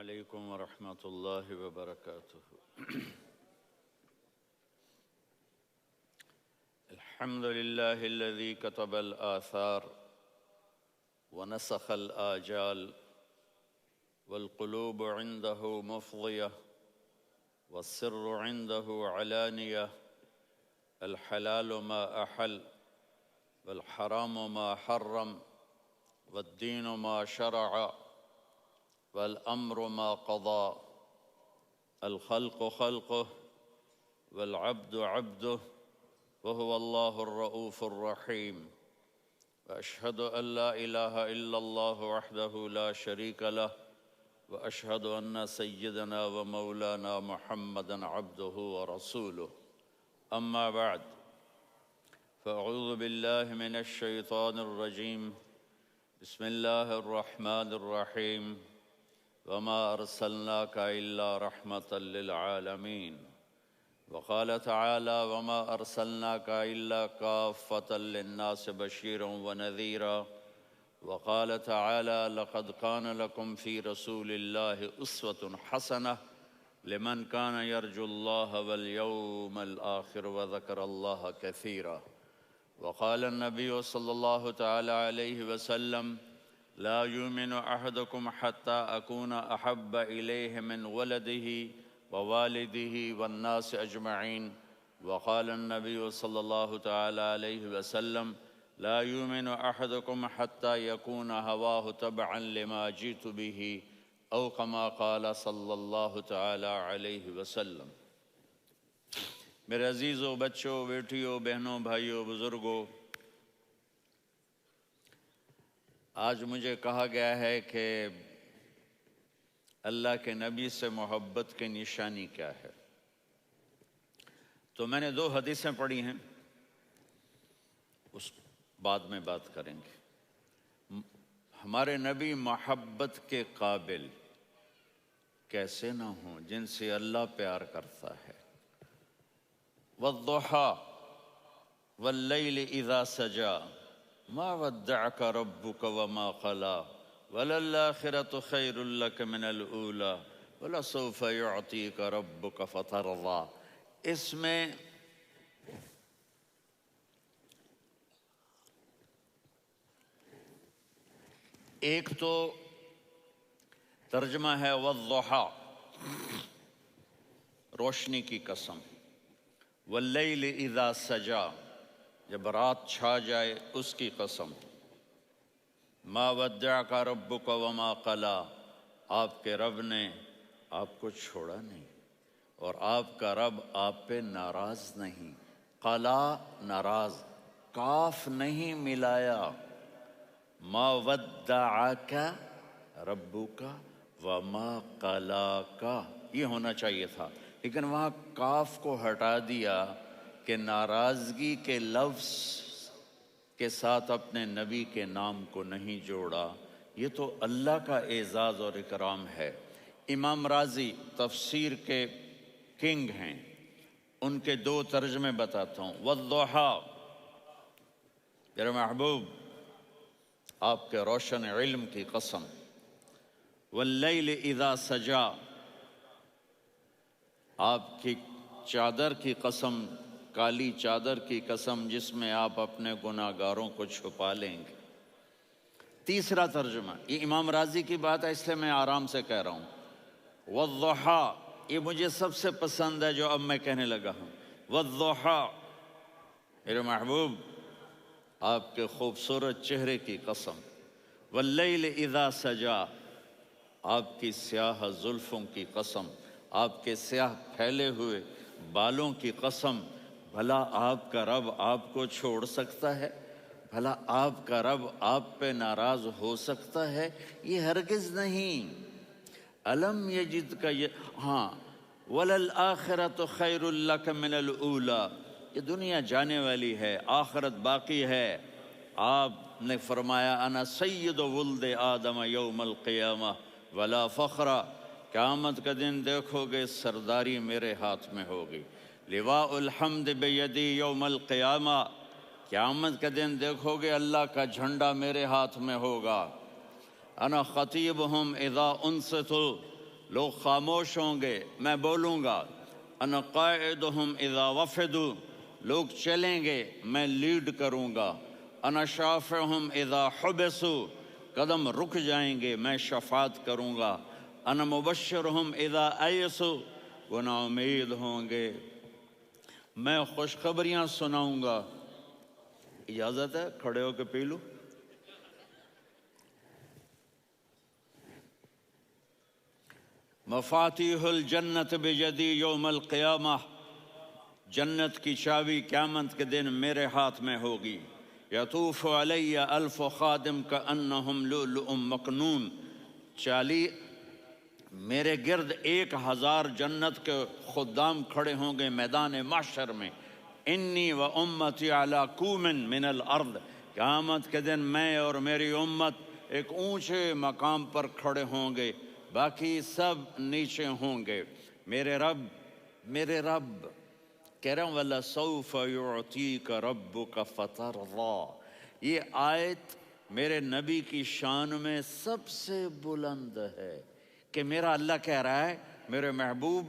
عليكم ورحمة الله وبركاته. الحمد لله الذي كتب الآثار ونسخ الآجال والقلوب عنده مفضية والسر عنده علانية. الحلال ما أحل والحرام ما حرم والدين ما شرع والأمر ما قضى. الخلق خلقه والعبد عبده وهو الله الرؤوف الرحيم. وأشهد أن لا إله إلا الله وحده لا شريك له وأشهد أن سيدنا ومولانا محمدًا عبده ورسوله. أما بعد فأعوذ بالله من الشيطان الرجيم. بسم الله الرحمن الرحيم. وما أرسلناك إلا رحمة للعالمين. وقال تعالى وما أرسلناك إلا كافة للناس بشيرا ونذيرا. وقال تعالى لقد كان لكم في رسول الله أسوة حسنة لمن كان يرجو الله واليوم الآخر وذكر الله كثيرا. وقال النبي صلى الله تعالى عليه وسلم لا يؤمن أحدكم حتى أكون أحب إليه من ولده ووالده والناس أجمعين. وقال النبي صلى الله تعالى عليه وسلم لا يؤمن أحدكم حتى يكون هواه تبعا لما جئت به أو كما قال صلی اللہ تعالی علیہ وسلم. میرے عزیزوں، بچوں، بیٹیوں، بہنوں، بھائیوں، بزرگوں، آج مجھے کہا گیا ہے کہ اللہ کے نبی سے محبت کی نشانی کیا ہے. تو میں نے 2 حدیثیں پڑھی ہیں، اس بعد میں بات کریں گے. ہمارے نبی محبت کے قابل کیسے نہ ہوں جن سے اللہ پیار کرتا ہے. والضحى والليل إذا سجى ما ودعك ربك وما قلى وللآخرة خير لك من الأولى ولسوف يعطيك ربك فترضى. اس میں ایک تو ترجمہ ہے والضحى، روشنی کی قسم، واللیل اذا سجا، جب رات چھا جائے اس کی قسم، ما ودعک ربک وما قلی، آپ کے رب نے آپ کو چھوڑا نہیں اور آپ کا رب آپ پہ ناراض نہیں. قلا ناراض، کاف نہیں ملایا. ما ودعک ربک وما قلاک یہ ہونا چاہیے تھا، لیکن وہاں کاف کو ہٹا دیا کہ ناراضگی کے لفظ کے ساتھ اپنے نبی کے نام کو نہیں جوڑا. یہ تو اللہ کا اعزاز اور اکرام ہے. امام راضی تفسیر کے کنگ ہیں، ان کے 2 ترجمے بتاتا ہوں. والضحیٰ، میرے محبوب آپ کے روشن علم کی قسم. واللیل اذا سجا، آپ کی چادر کی قسم، کالی چادر کی قسم جس میں آپ اپنے گناہگاروں کو چھپا لیں گے. تیسرا ترجمہ، یہ امام راضی کی بات ہے اس لیے میں آرام سے کہہ رہا ہوں. والضحیٰ، یہ مجھے سب سے پسند ہے جو اب میں کہنے لگا ہوں. والضحیٰ، میرے محبوب آپ کے خوبصورت چہرے کی قسم. واللیل اذا سجا، آپ کی سیاہ زلفوں کی قسم، آپ کے سیاہ پھیلے ہوئے بالوں کی قسم. بھلا آپ کا رب آپ کو چھوڑ سکتا ہے؟ بھلا آپ کا رب آپ پہ ناراض ہو سکتا ہے؟ یہ ہرگز نہیں. الم یجد کا ہاں وللآخرۃ خیر لک من الاولی، یہ دنیا جانے والی ہے، آخرت باقی ہے. آپ نے فرمایا انا سید ولد آدم یوم القیامہ ولا فخر، قیامت کا دن دیکھو گے سرداری میرے ہاتھ میں ہوگی. لواء الحمد بیدی یوم القیامہ، قیامت کا دن دیکھو گے اللہ کا جھنڈا میرے ہاتھ میں ہوگا. انا خطیبہم اذا انصتوا، لوگ خاموش ہوں گے، میں بولوں گا۔ انا قائدہم اذا وفدوا، لوگ چلیں گے، میں لیڈ کروں گا۔ انا شافعہم اذا حبسوا، قدم رک جائیں گے، میں شفاعت کروں گا۔ انا مبشرہم اذا ایسوا، وہ نا امید ہوں گے، میں خوشخبریاں سناؤں گا۔ اجازت ہے کھڑے ہو کے پی لوں؟ مفاتیح الجنت بیدی یوم القیامہ، جنت کی چابی قیامت کے دن میرے ہاتھ میں ہوگی۔ یطوف علی الف خادم کانہم لؤلؤ مکنون، میرے گرد 1000 جنت کے خدام کھڑے ہوں گے میدان محشر میں۔ انی و امتی علی کوم من الارض، قیامت کے دن میں اور میری امت ایک اونچے مقام پر کھڑے ہوں گے، باقی سب نیچے ہوں گے۔ میرے رب کہہ رہا ہوں وَلَسَوْفَ يُعْطِيكَ رَبُّكَ فَتَرْضَىٰ، یہ آیت میرے نبی کی شان میں سب سے بلند ہے کہ میرا اللہ کہہ رہا ہے میرے محبوب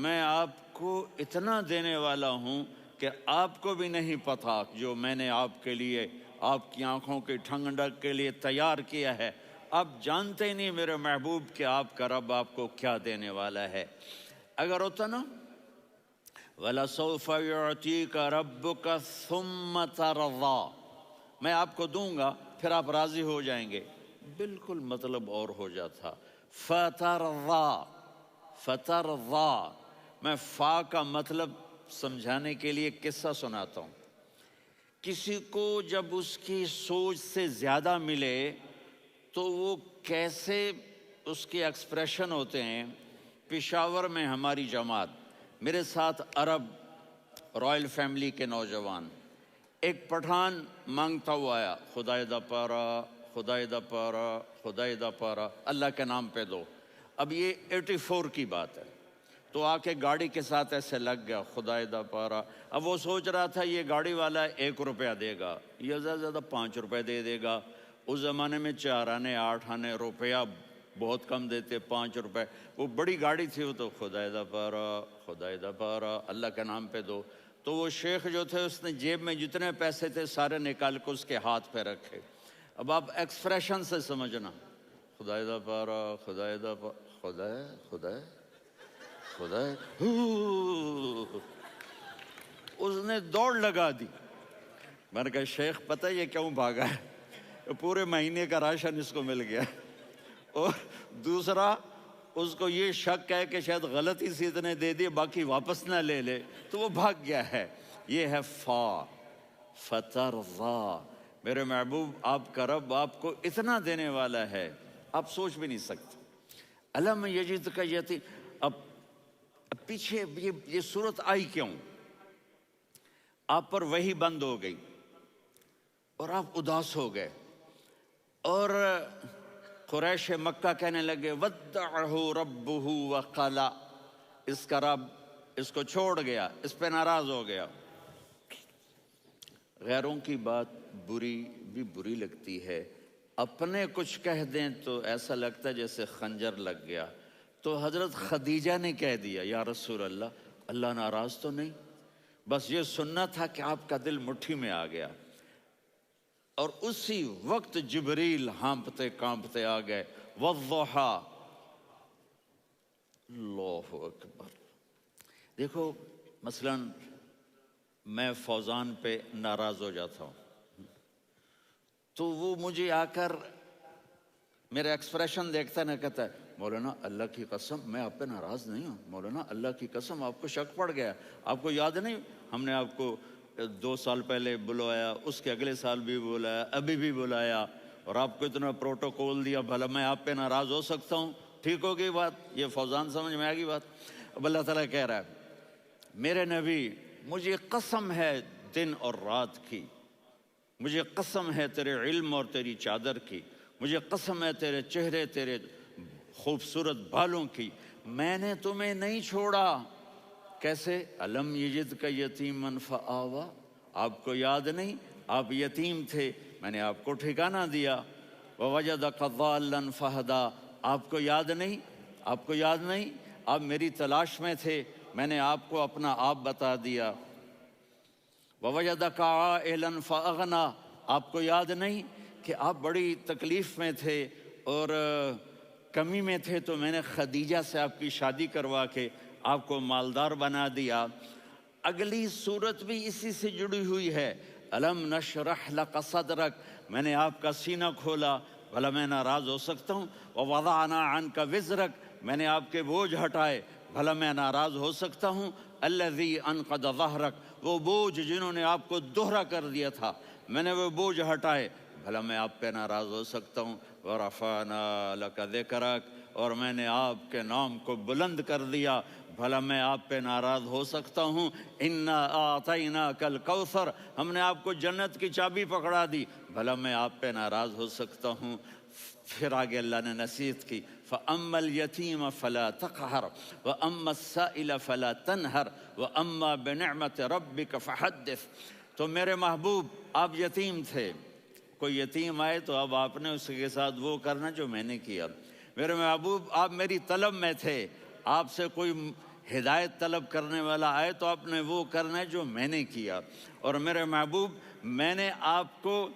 میں آپ کو اتنا دینے والا ہوں کہ آپ کو بھی نہیں پتا جو میں نے آپ کے لیے، آپ کی آنکھوں کی ٹھنڈک کے لیے تیار کیا ہے۔ آپ جانتے ہی نہیں میرے محبوب کہ آپ کا رب آپ کو کیا دینے والا ہے۔ اگر ہوتا نا وَلَسَوْفَ يُعْطِيكَ رَبُّكَ ثُمَّ تَرْضَىٰ، میں آپ کو دوں گا پھر آپ راضی ہو جائیں گے، بالکل مطلب اور ہو جاتا۔ فَتَرْضَىٰ، میں فا کا مطلب سمجھانے کے لیے قصہ سناتا ہوں۔ کسی کو جب اس کی سوچ سے زیادہ ملے تو وہ کیسے اس کے ایکسپریشن ہوتے ہیں۔ پشاور میں ہماری جماعت، میرے ساتھ عرب رائل فیملی کے نوجوان، ایک پٹھان مانگتا ہوا آیا، خدائے دا پارا، خدائے دا پارا، خدائے دا پارا، اللہ کے نام پہ دو۔ اب یہ 84 کی بات ہے، تو آ کے گاڑی کے ساتھ ایسے لگ گیا خدائے دا پارا۔ اب وہ سوچ رہا تھا یہ گاڑی والا 1 روپیہ دے گا یا زیادہ زیادہ 5 روپے دے گا۔ اس زمانے میں 4 آنے 8 آنے روپیہ بہت کم دیتے، 5 روپے، وہ بڑی گاڑی تھی، وہ تو خدائے دا پارا، خدائے دا پارا، اللہ کے نام پہ دو۔ تو وہ شیخ جو تھے اس نے جیب میں جتنے پیسے تھے سارے نکال کے اس کے ہاتھ پہ رکھے۔ اب آپ ایکسپریشن سے سمجھنا، خدائے دا پارا، خدائے دا پارا، خدائے خدائے خدائے، اس نے دوڑ لگا دی۔ میں نے کہا شیخ پتہ یہ کیوں بھاگا ہے؟ پورے مہینے کا راشن اس کو مل گیا، اور دوسرا اس کو یہ شک ہے کہ شاید غلطی سے اتنے دے دیے باقی واپس نہ لے لے، تو وہ بھاگ گیا ہے۔ یہ ہے فا، فترضیٰ، میرے محبوب آپ کا رب آپ کو اتنا دینے والا ہے آپ سوچ بھی نہیں سکتے۔ الم یجدک یتیم، اب پیچھے یہ صورت آئی کیوں؟ آپ پر وحی بند ہو گئی اور آپ اداس ہو گئے، اور قریش مکہ کہنے لگے ودعہ ربہ وقلا، اس کا رب اس کو چھوڑ گیا، اس پہ ناراض ہو گیا۔ غیروں کی بات بری لگتی ہے، اپنے کچھ کہہ دیں تو ایسا لگتا ہے جیسے خنجر لگ گیا۔ تو حضرت خدیجہ نے کہہ دیا یا رسول اللہ ناراض تو نہیں؟ بس یہ سننا تھا کہ آپ کا دل مٹھی میں آ گیا۔ اور اسی وقت جبریل ہانپتے کانپتے آ گئے، والضحیٰ، اللہ اکبر۔ دیکھو مثلا میں فوزان پہ ناراض ہو جاتا ہوں تو وہ مجھے آ کر میرا ایکسپریشن دیکھتا نہ کہتا ہے مولانا اللہ کی قسم میں آپ پہ ناراض نہیں ہوں، مولانا اللہ کی قسم آپ کو شک پڑ گیا، آپ کو یاد نہیں ہم نے آپ کو 2 سال پہلے بلایا، اس کے اگلے سال بھی بلایا، ابھی بھی بلایا، اور آپ کو اتنا پروٹوکول دیا، بھلا میں آپ پہ ناراض ہو سکتا ہوں؟ ٹھیک ہو گئی بات، یہ فوزان سمجھ میں آ گئی بات۔ اب اللہ تعالیٰ کہہ رہا ہے میرے نبی مجھے قسم ہے دن اور رات کی، مجھے قسم ہے تیرے علم اور تیری چادر کی، مجھے قسم ہے تیرے چہرے تیرے خوبصورت بالوں کی، میں نے تمہیں نہیں چھوڑا۔ کیسے؟ الم یجدک یتیما فآویٰ، آپ کو یاد نہیں آپ یتیم تھے، میں نے آپ کو ٹھکانہ دیا۔ ووجدک ضالا فہدیٰ، آپ کو یاد نہیں آپ کو یاد نہیں؟ آپ میری تلاش میں تھے، میں نے آپ کو اپنا آپ بتا دیا۔ وَوَجَدَكَ عَائِلًا فَأَغْنَىٰ، آپ کو یاد نہیں کہ آپ بڑی تکلیف میں تھے اور کمی میں تھے، تو میں نے خدیجہ سے آپ کی شادی کروا کے آپ کو مالدار بنا دیا۔ اگلی صورت بھی اسی سے جڑی ہوئی ہے، أَلَمْ نَشْرَحْ لَكَ صَدْرَكَ، میں نے آپ کا سینہ کھولا، بھلا میں ناراض ہو سکتا ہوں؟ وَوَضَعْنَا عَنْكَ وِزْرَكَ، میں نے آپ کے بوجھ ہٹائے، بھلا میں ناراض ہو سکتا ہوں؟ الَّذِي أَنْقَضَ ظَهْرَكَ، وہ بوجھ جنہوں نے آپ کو دوہرا کر دیا تھا، میں نے وہ بوجھ ہٹائے، بھلا میں آپ پہ ناراض ہو سکتا ہوں؟ وَرَفَعْنَا لَكَ ذِكْرَكَ، اور میں نے آپ کے نام کو بلند کر دیا، بھلا میں آپ پہ ناراض ہو سکتا ہوں؟ اِنَّا أَعْطَيْنَاكَ الْكَوْثَرَ، ہم نے آپ کو جنت کی چابی پکڑا دی، بھلا میں آپ پہ ناراض ہو سکتا ہوں؟ پھر آگے اللہ نے نصیحت کی، فَأَمَّا الْيَتِيمَ فَلَا تَقْهَرْ وَأَمَّا السَّائِلَ فَلَا تَنْهَرْ وَأَمَّا بِنِعْمَةِ رَبِّكَ فَحَدِّثْ۔ تو میرے محبوب، آپ یتیم تھے، کوئی یتیم آئے تو اب آپ نے اس کے ساتھ وہ کرنا جو میں نے کیا۔ میرے محبوب، آپ میری طلب میں تھے، آپ سے کوئی ہدایت طلب کرنے والا آئے تو آپ نے وہ کرنا ہے جو میں نے کیا۔ اور میرے محبوب، میں نے آپ کو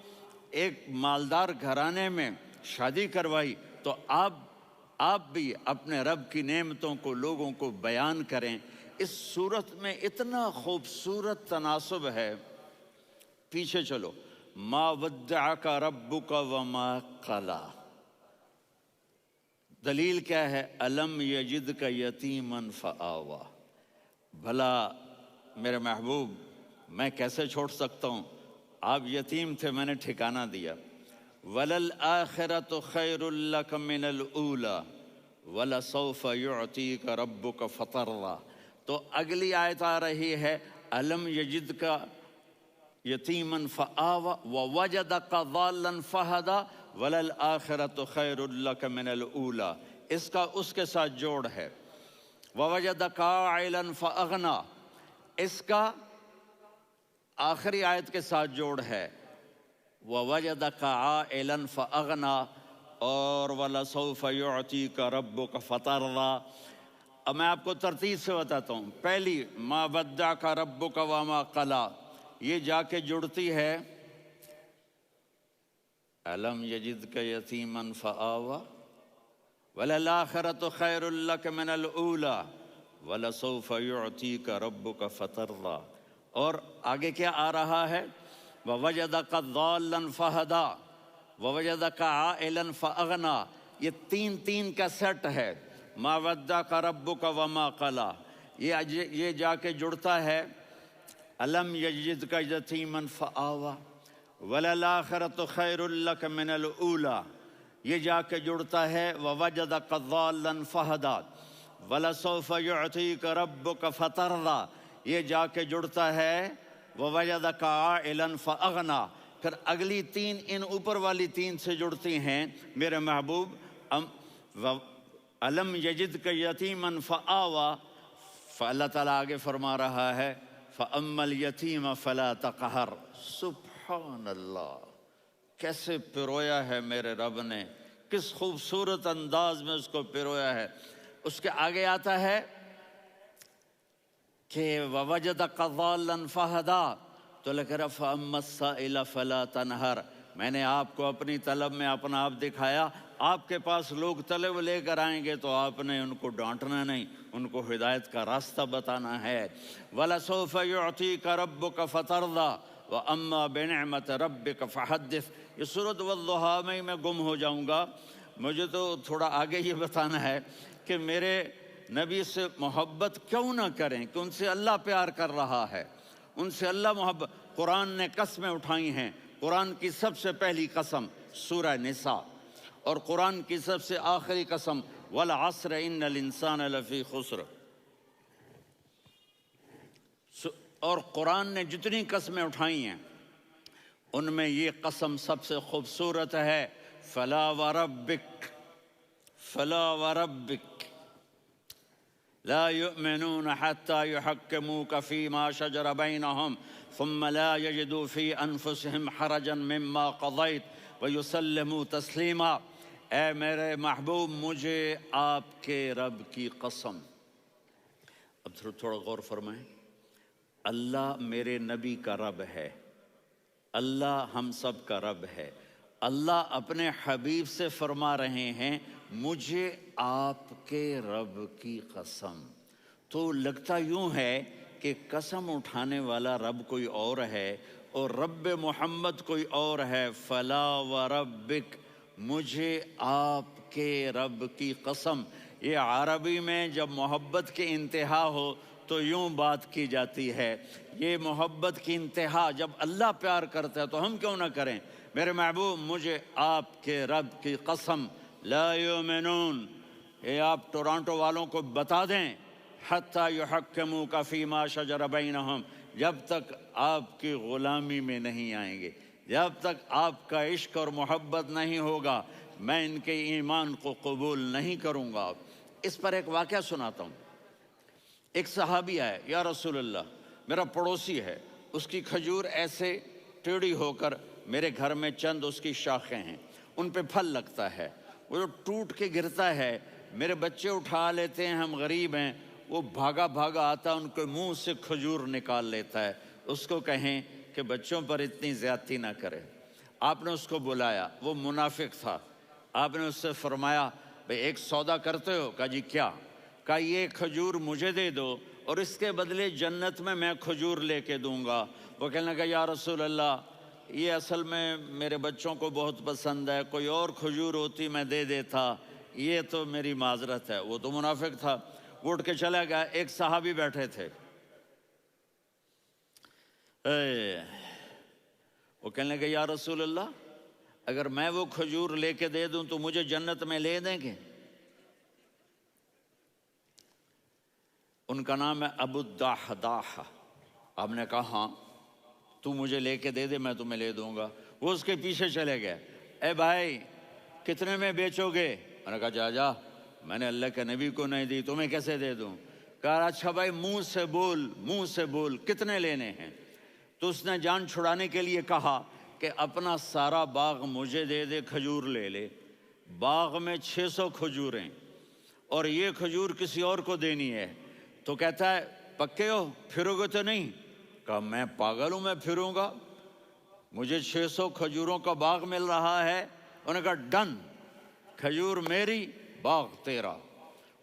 ایک مالدار گھرانے میں شادی کروائی، تو آپ بھی اپنے رب کی نعمتوں کو لوگوں کو بیان کریں۔ اس صورت میں اتنا خوبصورت تناسب ہے، پیچھے چلو، ما ودعک ربک وما قلی، دلیل کیا ہے؟ الم یجدک یتیما فآوی، بھلا میرے محبوب میں کیسے چھوڑ سکتا ہوں؟ آپ یتیم تھے، میں نے ٹھکانہ دیا۔ وَلَلْآخِرَةُ خَيْرٌ لَكَ مِنَ الْأُولَى وَلَسَوْفَ يُعْطِيكَ رَبُّكَ فَتَرْضَىٰ۔ تو اگلی آیت آ رہی ہے، الم یجدک یتیما فآوی ووجدک ضالا فہدی وَلَلْآخِرَةُ خَيْرٌ لَكَ مِنَ الْأُولَى، اس کا اس کے ساتھ جوڑ ہے۔ وَوَجَدَكَ عَائِلًا فَأَغْنَىٰ، اس کا آخری آیت کے ساتھ جوڑ ہے، وَوَجَدَكَ عَائِلًا فَأَغْنَىٰ اور وَلَسَوْفَ يُعْطِيكَ رَبُّكَ فَتَرْضَىٰ۔ اب میں آپ کو ترتیب سے بتاتا ہوں۔ پہلی، ما وَدَّعَكَ رَبُّكَ وَمَا قَلَىٰ، یہ جا کے جڑتی ہے أَلَمْ يَجِدْكَ يَتِيمًا فَآوَىٰ وَلَلْآخِرَةُ خَيْرٌ لَكَ مِنَ الْأُولَىٰ وَلَسَوْفَ يُعْطِيكَ رَبُّكَ فَتَرْضَىٰ۔ اور آگے کیا آ رہا ہے؟ وَوَجَدَكَ ضَالًّا فَهَدَىٰ وَوَجَدَكَ عَائِلًا فَأَغْنَىٰ، یہ تین کا سیٹ ہے۔ مَا وَدَّعَكَ رَبُّكَ وَمَا قَلَىٰ، یہ جا کے جڑتا ہے أَلَمْ يَجِدْكَ يَتِيمًا فَآوَىٰ وَلَلْآخِرَةُ خَيْرٌ لَكَ مِنَ الْأُولَىٰ، یہ جا کے جڑتا ہے وَوَجَدَكَ ضَالًّا فَهَدَىٰ وَلَسَوْفَ يُعْطِيكَ رَبُّكَ فَتَرْضَىٰ، یہ جا کے جڑتا ہے وَوَجَدَكَ عَائِلًا فَأَغْنَىٰ۔ پھر اگلی تین ان اوپر والی تین سے جڑتی ہیں میرے محبوب۔ أَلَمْ يَجِدْكَ يَتِيمًا فَآوَىٰ، فاللہ تعالیٰ آگے فرما رہا ہے فَأَمَّا الْيَتِيمَ فَلَا تَقْهَرْ۔ سبحان اللہ، کیسے پرویا ہے میرے رب نے، کس خوبصورت انداز میں اس کو پرویا ہے۔ اس کے آگے آتا ہے کہ وَوَجَدَكَ ضَالًّا فَهَدَىٰ، تو لکھ رہا فَأَمَّا السَّائِلَ فَلَا تَنْهَرْ، میں نے آپ کو اپنی طلب میں اپنا آپ دکھایا۔ آپ کے پاس لوگ طلب لے کر آئیں گے تو آپ نے ان کو ڈانٹنا نہیں، ان کو ہدایت کا راستہ بتانا ہے۔ وَلَسَوْفَ يُعْطِيكَ رَبُّكَ فَتَرْضَىٰ وَأَمَّا بِنِعْمَةِ رَبِّكَ فَحَدِّثْ۔ یہ سورۃ والضحیٰ میں گم ہو جاؤں گا، مجھے تو تھوڑا آگے یہ بتانا ہے کہ میرے نبی سے محبت کیوں نہ کریں، کہ ان سے اللہ پیار کر رہا ہے، ان سے اللہ محبت۔ قرآن نے قسمیں اٹھائی ہیں، قرآن کی سب سے پہلی قسم سورہ نساء، اور قرآن کی سب سے آخری قسم وَالْعَصْرِ إِنَّ الْإِنسَانَ لَفِي خُسْرٍ۔ اور قرآن نے جتنی قسمیں اٹھائی ہیں ان میں یہ قسم سب سے خوبصورت ہے، فَلَا وَرَبِّكَ فَلَا وَرَبِّكَ لا يؤمنون حتى يحكموك فيما شجر بينهم ثم لا يجدوا في أنفسهم حرجا مما قضيت ويسلموا تسليما۔ اے میرے محبوب مجھے آپ کے رب کی قسم. اب تھوڑا غور فرمائیں. اللہ میرے نبی کا رب ہے، اللہ ہم سب کا رب ہے. اللہ اپنے حبیب سے فرما رہے ہیں مجھے آپ کے رب کی قسم. تو لگتا یوں ہے کہ قسم اٹھانے والا رب کوئی اور ہے اور رب محمد کوئی اور ہے. فلا وربک مجھے آپ کے رب کی قسم. یہ عربی میں جب محبت کی انتہا ہو تو یوں بات کی جاتی ہے. یہ محبت کی انتہا جب اللہ پیار کرتا ہے تو ہم کیوں نہ کریں. میرے محبوب مجھے آپ کے رب کی قسم لا یؤمنون. یہ آپ ٹورانٹو والوں کو بتا دیں حتی یحکموک فیما شجر بینہم، جب تک آپ کی غلامی میں نہیں آئیں گے، جب تک آپ کا عشق اور محبت نہیں ہوگا میں ان کے ایمان کو قبول نہیں کروں گا. اس پر ایک واقعہ سناتا ہوں. ایک صحابی آئے، یا رسول اللہ میرا پڑوسی ہے، اس کی کھجور ایسے ٹیڑھی ہو کر میرے گھر میں چند اس کی شاخیں ہیں، ان پہ پھل لگتا ہے، وہ جو ٹوٹ کے گرتا ہے میرے بچے اٹھا لیتے ہیں، ہم غریب ہیں، وہ بھاگا بھاگا آتا ان کے منہ سے کھجور نکال لیتا ہے. اس کو کہیں کہ بچوں پر اتنی زیادتی نہ کرے. آپ نے اس کو بلایا، وہ منافق تھا. آپ نے اس سے فرمایا بھئی ایک سودا کرتے ہو؟ کہا جی کیا؟ کہا یہ کھجور مجھے دے دو اور اس کے بدلے جنت میں کھجور لے کے دوں گا. وہ کہنے لگا یا رسول اللہ یہ اصل میں میرے بچوں کو بہت پسند ہے، کوئی اور کھجور ہوتی میں دے دیتا، یہ تو میری معذرت ہے. وہ تو منافق تھا، وہ اٹھ کے چلا گیا. ایک صحابی بیٹھے تھے، وہ کہنے لگے یا رسول اللہ اگر میں وہ کھجور لے کے دے دوں تو مجھے جنت میں لے دیں گے؟ ان کا نام ہے ابو الدحداح. آپ نے کہا ہاں تو مجھے لے کے دے دے میں تمہیں لے دوں گا. وہ اس کے پیچھے چلے گئے. اے بھائی کتنے میں بیچو گے؟ میں نے کہا جا جا میں نے اللہ کے نبی کو نہیں دی تمہیں کیسے دے دوں. کہا اچھا بھائی منہ سے بول کتنے لینے ہیں. تو اس نے جان چھڑانے کے لیے کہا کہ اپنا سارا باغ مجھے دے دے، کھجور لے لے. باغ میں 600 کھجوریں اور یہ کھجور کسی اور کو دینی ہے. تو کہتا ہے پکے ہو، پھرو گے تو نہیں؟ کہا میں پاگل ہوں، میں پھروں گا؟ مجھے 600 کھجوروں کا باغ مل رہا ہے. انہوں نے کہا ڈن، کھجور میری باغ تیرا.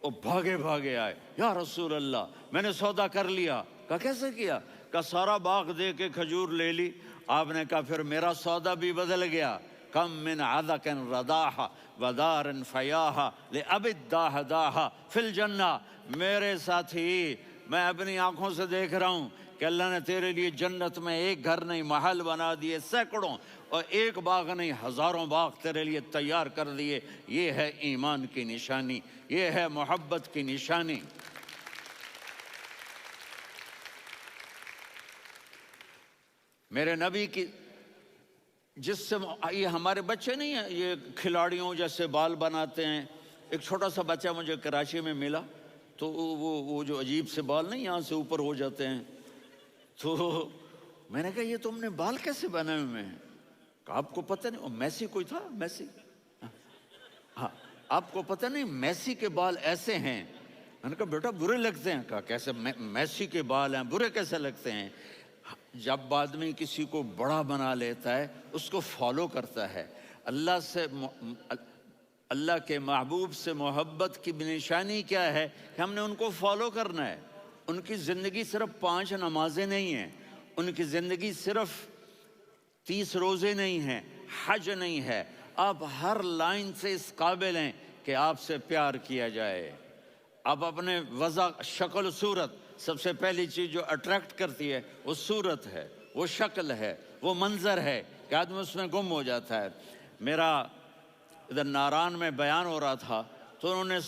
وہ بھاگے بھاگے آئے، یا رسول اللہ میں نے سودا کر لیا. کہا کیسے کیا؟ کہا سارا باغ دے کے کھجور لے لی. آپ نے کہا پھر میرا سودا بھی بدل گیا. کم من عذق رداح ودار فیاح لأبی الدحداح فی الجنہ. میرے ساتھی میں اپنی آنکھوں سے دیکھ رہا ہوں کہ اللہ نے تیرے لیے جنت میں ایک گھر نہیں محل بنا دیے سینکڑوں، اور ایک باغ نہیں ہزاروں باغ تیرے لیے تیار کر دیے. یہ ہے ایمان کی نشانی، یہ ہے محبت کی نشانی. میرے نبی کی جس سے یہ ہمارے بچے نہیں ہیں یہ کھلاڑیوں جیسے بال بناتے ہیں. ایک چھوٹا سا بچہ مجھے کراچی میں ملا تو وہ جو عجیب سے بال نہیں یہاں سے اوپر ہو جاتے ہیں، تو میں نے کہا یہ تم نے بال کیسے بنائے ہوئے ہیں؟ کہا آپ کو پتہ نہیں؟ میسی کوئی تھا، میسی، ہاں آپ کو پتہ نہیں میسی کے بال ایسے ہیں؟ میں نے کہا بیٹا برے لگتے ہیں. کہا کیسے؟ میسی کے بال ہیں برے کیسے لگتے ہیں؟ جب آدمی کسی کو بڑا بنا لیتا ہے اس کو فالو کرتا ہے. اللہ کے محبوب سے محبت کی نشانی کیا ہے کہ ہم نے ان کو فالو کرنا ہے. ان کی زندگی صرف 5 نمازیں نہیں ہیں، ان کی زندگی صرف 30 روزے نہیں ہیں، حج نہیں ہے. آپ ہر لائن سے اس قابل ہیں کہ آپ سے پیار کیا جائے. آپ اپنے وضع شکل صورت، سب سے پہلی چیز جو اٹریکٹ کرتی ہے وہ صورت ہے، وہ شکل ہے، وہ منظر ہے کہ آدمی اس میں گم ہو جاتا ہے. میرا ادھر ناران میں بیان ہو رہا تھا تو انہوں نے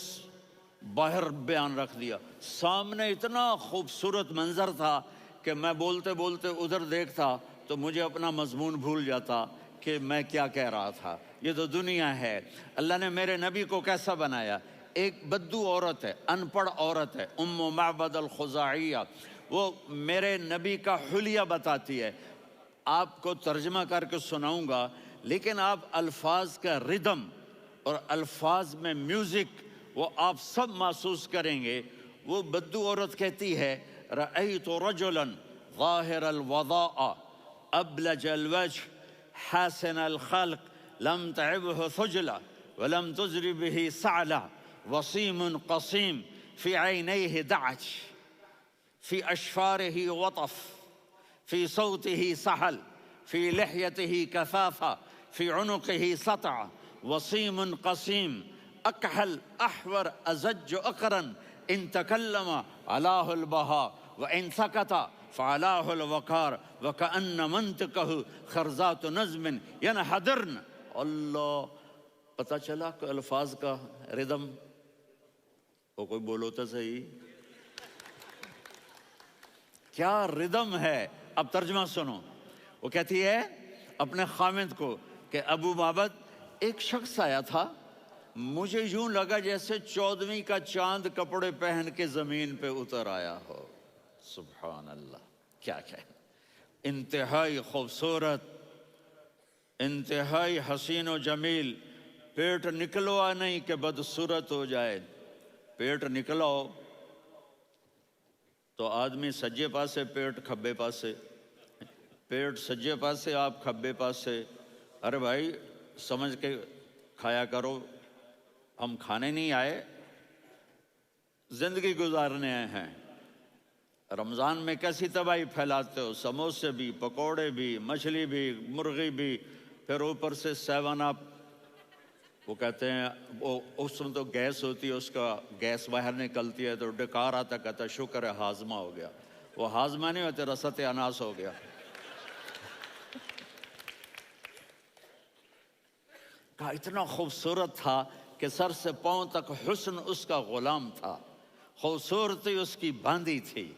باہر بیان رکھ دیا. سامنے اتنا خوبصورت منظر تھا کہ میں بولتے بولتے ادھر دیکھتا تو مجھے اپنا مضمون بھول جاتا کہ میں کیا کہہ رہا تھا. یہ تو دنیا ہے. اللہ نے میرے نبی کو کیسا بنایا؟ ایک بدو عورت ہے، ان پڑھ عورت ہے، ام معبد الخزاعیہ. وہ میرے نبی کا حلیہ بتاتی ہے. آپ کو ترجمہ کر کے سناؤں گا لیکن آپ الفاظ کا ردم اور الفاظ میں میوزک وہ آپ سب محسوس کریں گے۔ وہ بدو عورت کہتی ہے رأیت رجلا ظاہر الوضاء ابلج الوجه حاسن الخلق لم تعبه ثجلة ولم تزر به سعلة وصيم قصيم في عينيه دعج في أشفاره وطف في صوته سحل في لحيته كثافة في عنقه سطع وصيم قصيم أكحل أحور أزج أقرن إن تكلم علاه البهاء وإن سكت فعلاه الوقار وكأن منطقه خرزات نظم ينحدرن۔ اللہ، پتہ چلا کہ الفاظ کا ردم، وہ کوئی بولو تو صحیح، کیا ردم ہے۔ اب ترجمہ سنو، وہ کہتی ہے اپنے خامد کو کہ ابو معبد ایک شخص آیا تھا، مجھے یوں لگا جیسے 14ویں کا چاند کپڑے پہن کے زمین پہ اتر آیا ہو۔ سبحان اللہ، کیا انتہائی خوبصورت، انتہائی حسین و جمیل۔ پیٹ نکلوا نہیں کہ بدصورت ہو جائے، پیٹ نکلاؤ تو آدمی سجے پاسے پیٹ کھبے پاسے، پیٹ سجے پاسے آپ کھبے پاسے۔ ارے بھائی سمجھ کے کھایا کرو، ہم کھانے نہیں آئے، زندگی گزارنے آئے ہیں۔ رمضان میں کیسی تباہی پھیلاتے ہو، سموسے بھی، پکوڑے بھی، مچھلی بھی، مرغی بھی، پھر اوپر سے 7 اپ، وہ کہتے ہیں وہ اس میں تو گیس ہوتی ہے، اس کا گیس باہر نکلتی ہے تو ڈکار آتا، کہتا شکر ہے ہاضمہ ہو گیا۔ وہ ہاضمہ نہیں ہوتے، رسط اناس ہو گیا۔ کہا اتنا خوبصورت تھا کہ سر سے پاؤں تک حسن اس کا غلام تھا، خوبصورتی اس کی باندھی تھی،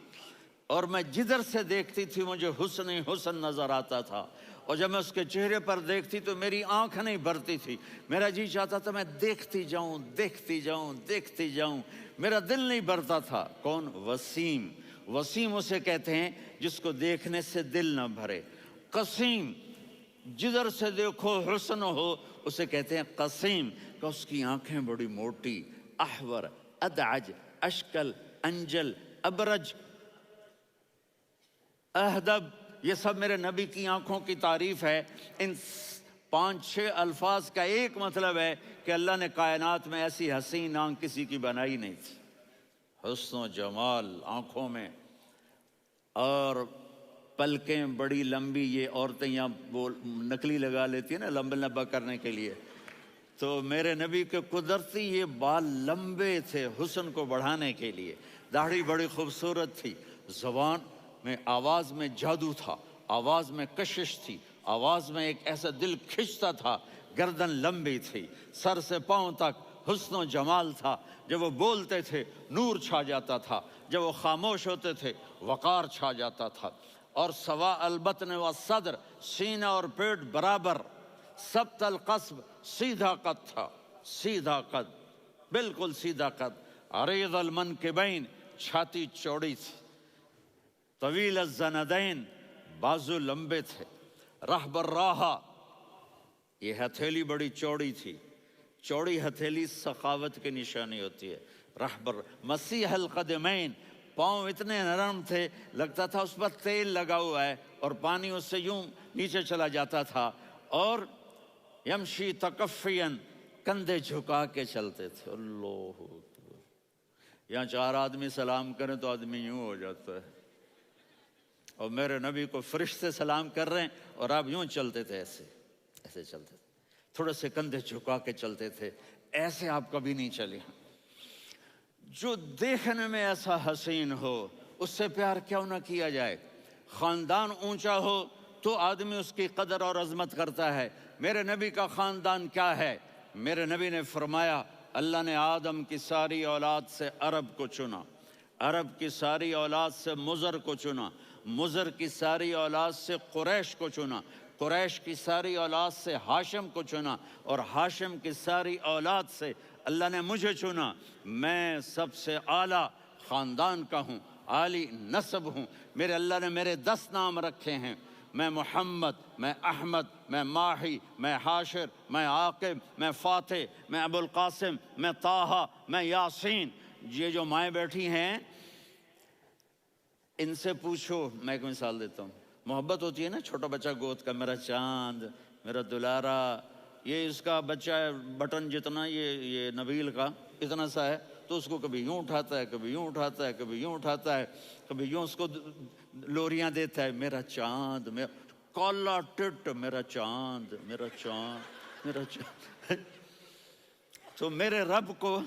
اور میں جدھر سے دیکھتی تھی مجھے حسن ہی حسن نظر آتا تھا، اور جب میں اس کے چہرے پر دیکھتی تو میری آنکھ نہیں بھرتی تھی، میرا جی چاہتا تھا میں دیکھتی جاؤں دیکھتی جاؤں دیکھتی جاؤں، میرا دل نہیں بھرتا تھا۔ کون؟ وسیم۔ وسیم اسے کہتے ہیں جس کو دیکھنے سے دل نہ بھرے۔ قسیم، جدھر سے دیکھو حسن ہو، اسے کہتے ہیں قسیم، کہ اس کی آنکھیں بڑی موٹی، احور، ادعج، اشکل، انجل، ابرج، اہدب، یہ سب میرے نبی کی آنکھوں کی تعریف ہے۔ ان 5-6 الفاظ کا ایک مطلب ہے کہ اللہ نے کائنات میں ایسی حسین آنکھ کسی کی بنائی نہیں تھی۔ حسن و جمال آنکھوں میں، اور پلکیں بڑی لمبی، یہ عورتیں یہاں نکلی لگا لیتی ہیں نا لمبا لمبا کرنے کے لیے، تو میرے نبی کے قدرتی یہ بال لمبے تھے حسن کو بڑھانے کے لیے، داڑھی بڑی خوبصورت تھی، زبان میں، آواز میں جادو تھا، آواز میں کشش تھی، آواز میں ایک ایسا دل کھنچتا تھا، گردن لمبی تھی، سر سے پاؤں تک حسن و جمال تھا، جب وہ بولتے تھے نور چھا جاتا تھا، جب وہ خاموش ہوتے تھے وقار چھا جاتا تھا، اور سوا البطن و صدر، سینہ اور پیٹ برابر، سبت القصب، سیدھا قد تھا، سیدھا قد، بالکل سیدھا قد، عریض المنکبین، چھاتی چوڑی تھی، طویل الزندین، بازو لمبے تھے، رحب الراحہ، یہ ہتھیلی بڑی چوڑی تھی، چوڑی ہتھیلی سخاوت کی نشانی ہوتی ہے۔ رحب مسیح القدمین، پاؤں اتنے نرم تھے لگتا تھا اس پر تیل لگا ہوا ہے، اور پانی اس سے یوں نیچے چلا جاتا تھا، اور یمشی تکفین، کندھے جھکا کے چلتے تھے۔ اللہ اکبر، یہاں 4 آدمی سلام کریں تو آدمی یوں ہو جاتا ہے، اور میرے نبی کو فرشتے سلام کر رہے ہیں اور آپ یوں چلتے تھے، ایسے ایسے چلتے تھے، تھوڑے سے کندھے جھکا کے چلتے تھے، ایسے آپ کبھی نہیں چلے۔ جو دیکھنے میں ایسا حسین ہو اس سے پیار کیوں نہ کیا جائے؟ خاندان اونچا ہو تو آدمی اس کی قدر اور عظمت کرتا ہے۔ میرے نبی کا خاندان کیا ہے؟ میرے نبی نے فرمایا اللہ نے آدم کی ساری اولاد سے عرب کو چنا، عرب کی ساری اولاد سے مضر کو چنا، مضر کی ساری اولاد سے قریش کو چنا، قریش کی ساری اولاد سے ہاشم کو چنا، اور ہاشم کی ساری اولاد سے اللہ نے مجھے چنا۔ میں سب سے اعلیٰ خاندان کا ہوں، عالی نسب ہوں، میرے اللہ نے میرے 10 نام رکھے ہیں، میں محمد، میں احمد، میں ماہی، میں حاشر، میں عاقب، میں فاتح، میں ابو القاسم، میں طٰہٰ، میں یاسین۔ یہ جو مائیں بیٹھی ہیں ان سے پوچھو، میں ایک مثال دیتا ہوں، محبت ہوتی ہے نا چھوٹا بچہ گود کا، میرا چاند، میرا دلارا، یہ اس کا بچہ ہے بٹن جتنا، یہ نبیل کا اتنا سا ہے، تو اس کو کبھی یوں اٹھاتا ہے، کبھی یوں اٹھاتا ہے، کبھی یوں اٹھاتا ہے، کبھی یوں اس کو لوریاں دیتا ہے، میرا چاند، میرا کالا ٹٹ، میرا چاند، میرا چاند، میرا چاند۔ تو میرے رب کو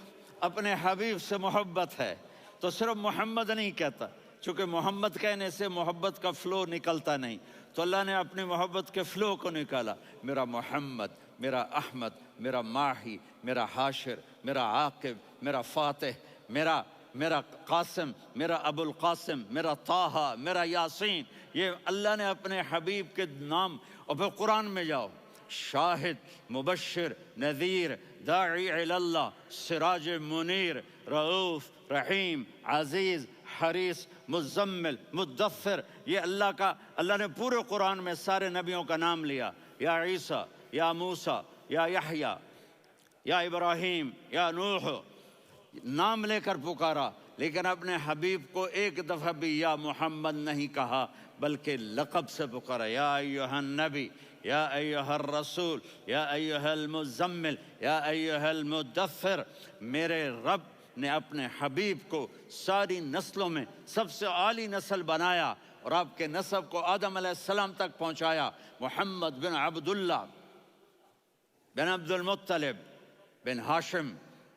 اپنے حبیب سے محبت ہے، تو صرف محمد نہیں کہتا، چونکہ محمد کہنے سے محبت کا فلو نکلتا نہیں، تو اللہ نے اپنی محبت کے فلو کو نکالا، میرا محمد، میرا احمد، میرا ماہی، میرا حاشر، میرا عاقب، میرا فاتح، میرا قاسم، میرا ابو القاسم، میرا طٰہٰ، میرا یاسین۔ یہ اللہ نے اپنے حبیب کے نام، اور پھر قرآن میں جاؤ، شاہد، مبشر، نذیر، داعی الی اللہ، سراج منیر، رؤوف، رحیم، عزیز، حریص، مزمل، مدثر، یہ اللہ نے پورے قرآن میں سارے نبیوں کا نام لیا، یا عیسیٰ، یا موسیٰ، یا یحییٰ، یا ابراہیم، یا نوح، نام لے کر پکارا، لیکن اپنے حبیب کو ایک دفعہ بھی یا محمد نہیں کہا، بلکہ لقب سے پکارا، یا ایھا النبی، یا ایھا الرسول، یا ایھا المزمل، یا ایھا المدثر۔ میرے رب نے اپنے حبیب کو ساری نسلوں میں سب سے عالی نسل بنایا، اور آپ کے نسب کو آدم علیہ السلام تک پہنچایا، محمد بن عبداللہ بن عبد المطلب بن ہاشم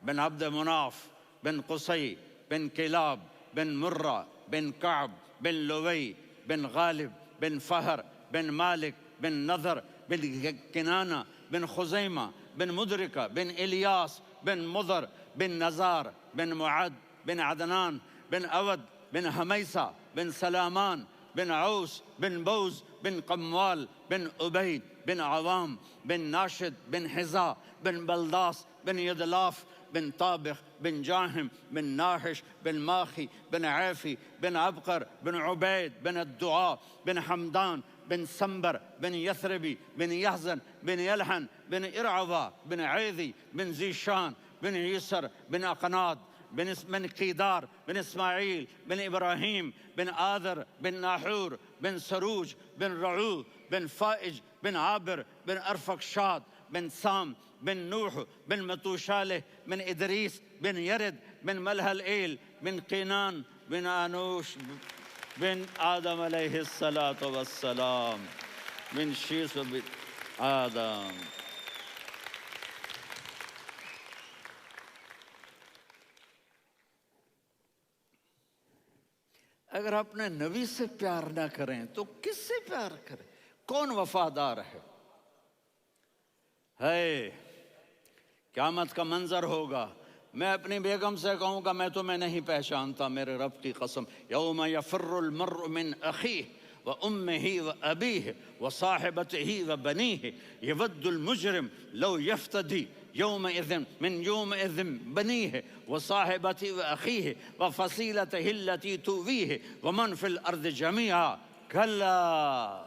بن عبد مناف بن قصی بن کلاب بن مرہ بن کعب بن لوی بن غالب بن فہر بن مالک بن نضر بن کنانہ بن خزیمہ بن مدرکہ بن الیاس بن مضر بن نزار بن معد بن عدنان بن اود بن حمیسہ بن سلامان بن عوس بن بوز بن قموال بن عبید بن عوام بن ناشد بن حذاء بن بلداس بن یدلاف بن طابخ بن جاہم بن ناحش بن ماخی بن عیفی بن عبقر بن عبید بن الدعاء بن حمدان بن سنبر بن یثربی بن یحزن بن یلحن بن ارعوا بن عیذی بن ذیشان بن یسر بن اقناد بن قیدار بن اسماعیل بن ابراہیم بن آذر بن ناحور بن سروج بن رعو بن فائج بن عابر بن ارفقشاد بن سام بن نوح بن متوشالح بن ادریس بن یرد بن ملہلئیل بن قینان بن آنوش بن آدم علیہ السلام بن شیس بن آدم۔ اگر اپنے نبی سے پیار نہ کریں تو کس سے پیار کریں؟ کون وفادار ہے؟ قیامت کا منظر ہوگا، میں اپنی بیگم سے کہوں گا میں تمہیں نہیں پہچانتا، میرے رب کی قسم، یوم یفر المرء من اخیہ وامہ وابیہ وصاحبتہ وبنیہ یود المجرم لو یفتدی یومئذ من یومئذ بنیہ وصاحبتہ واخیہ وفصیلتہ التی تؤویہ ومن فی الارض جمیعا کلا۔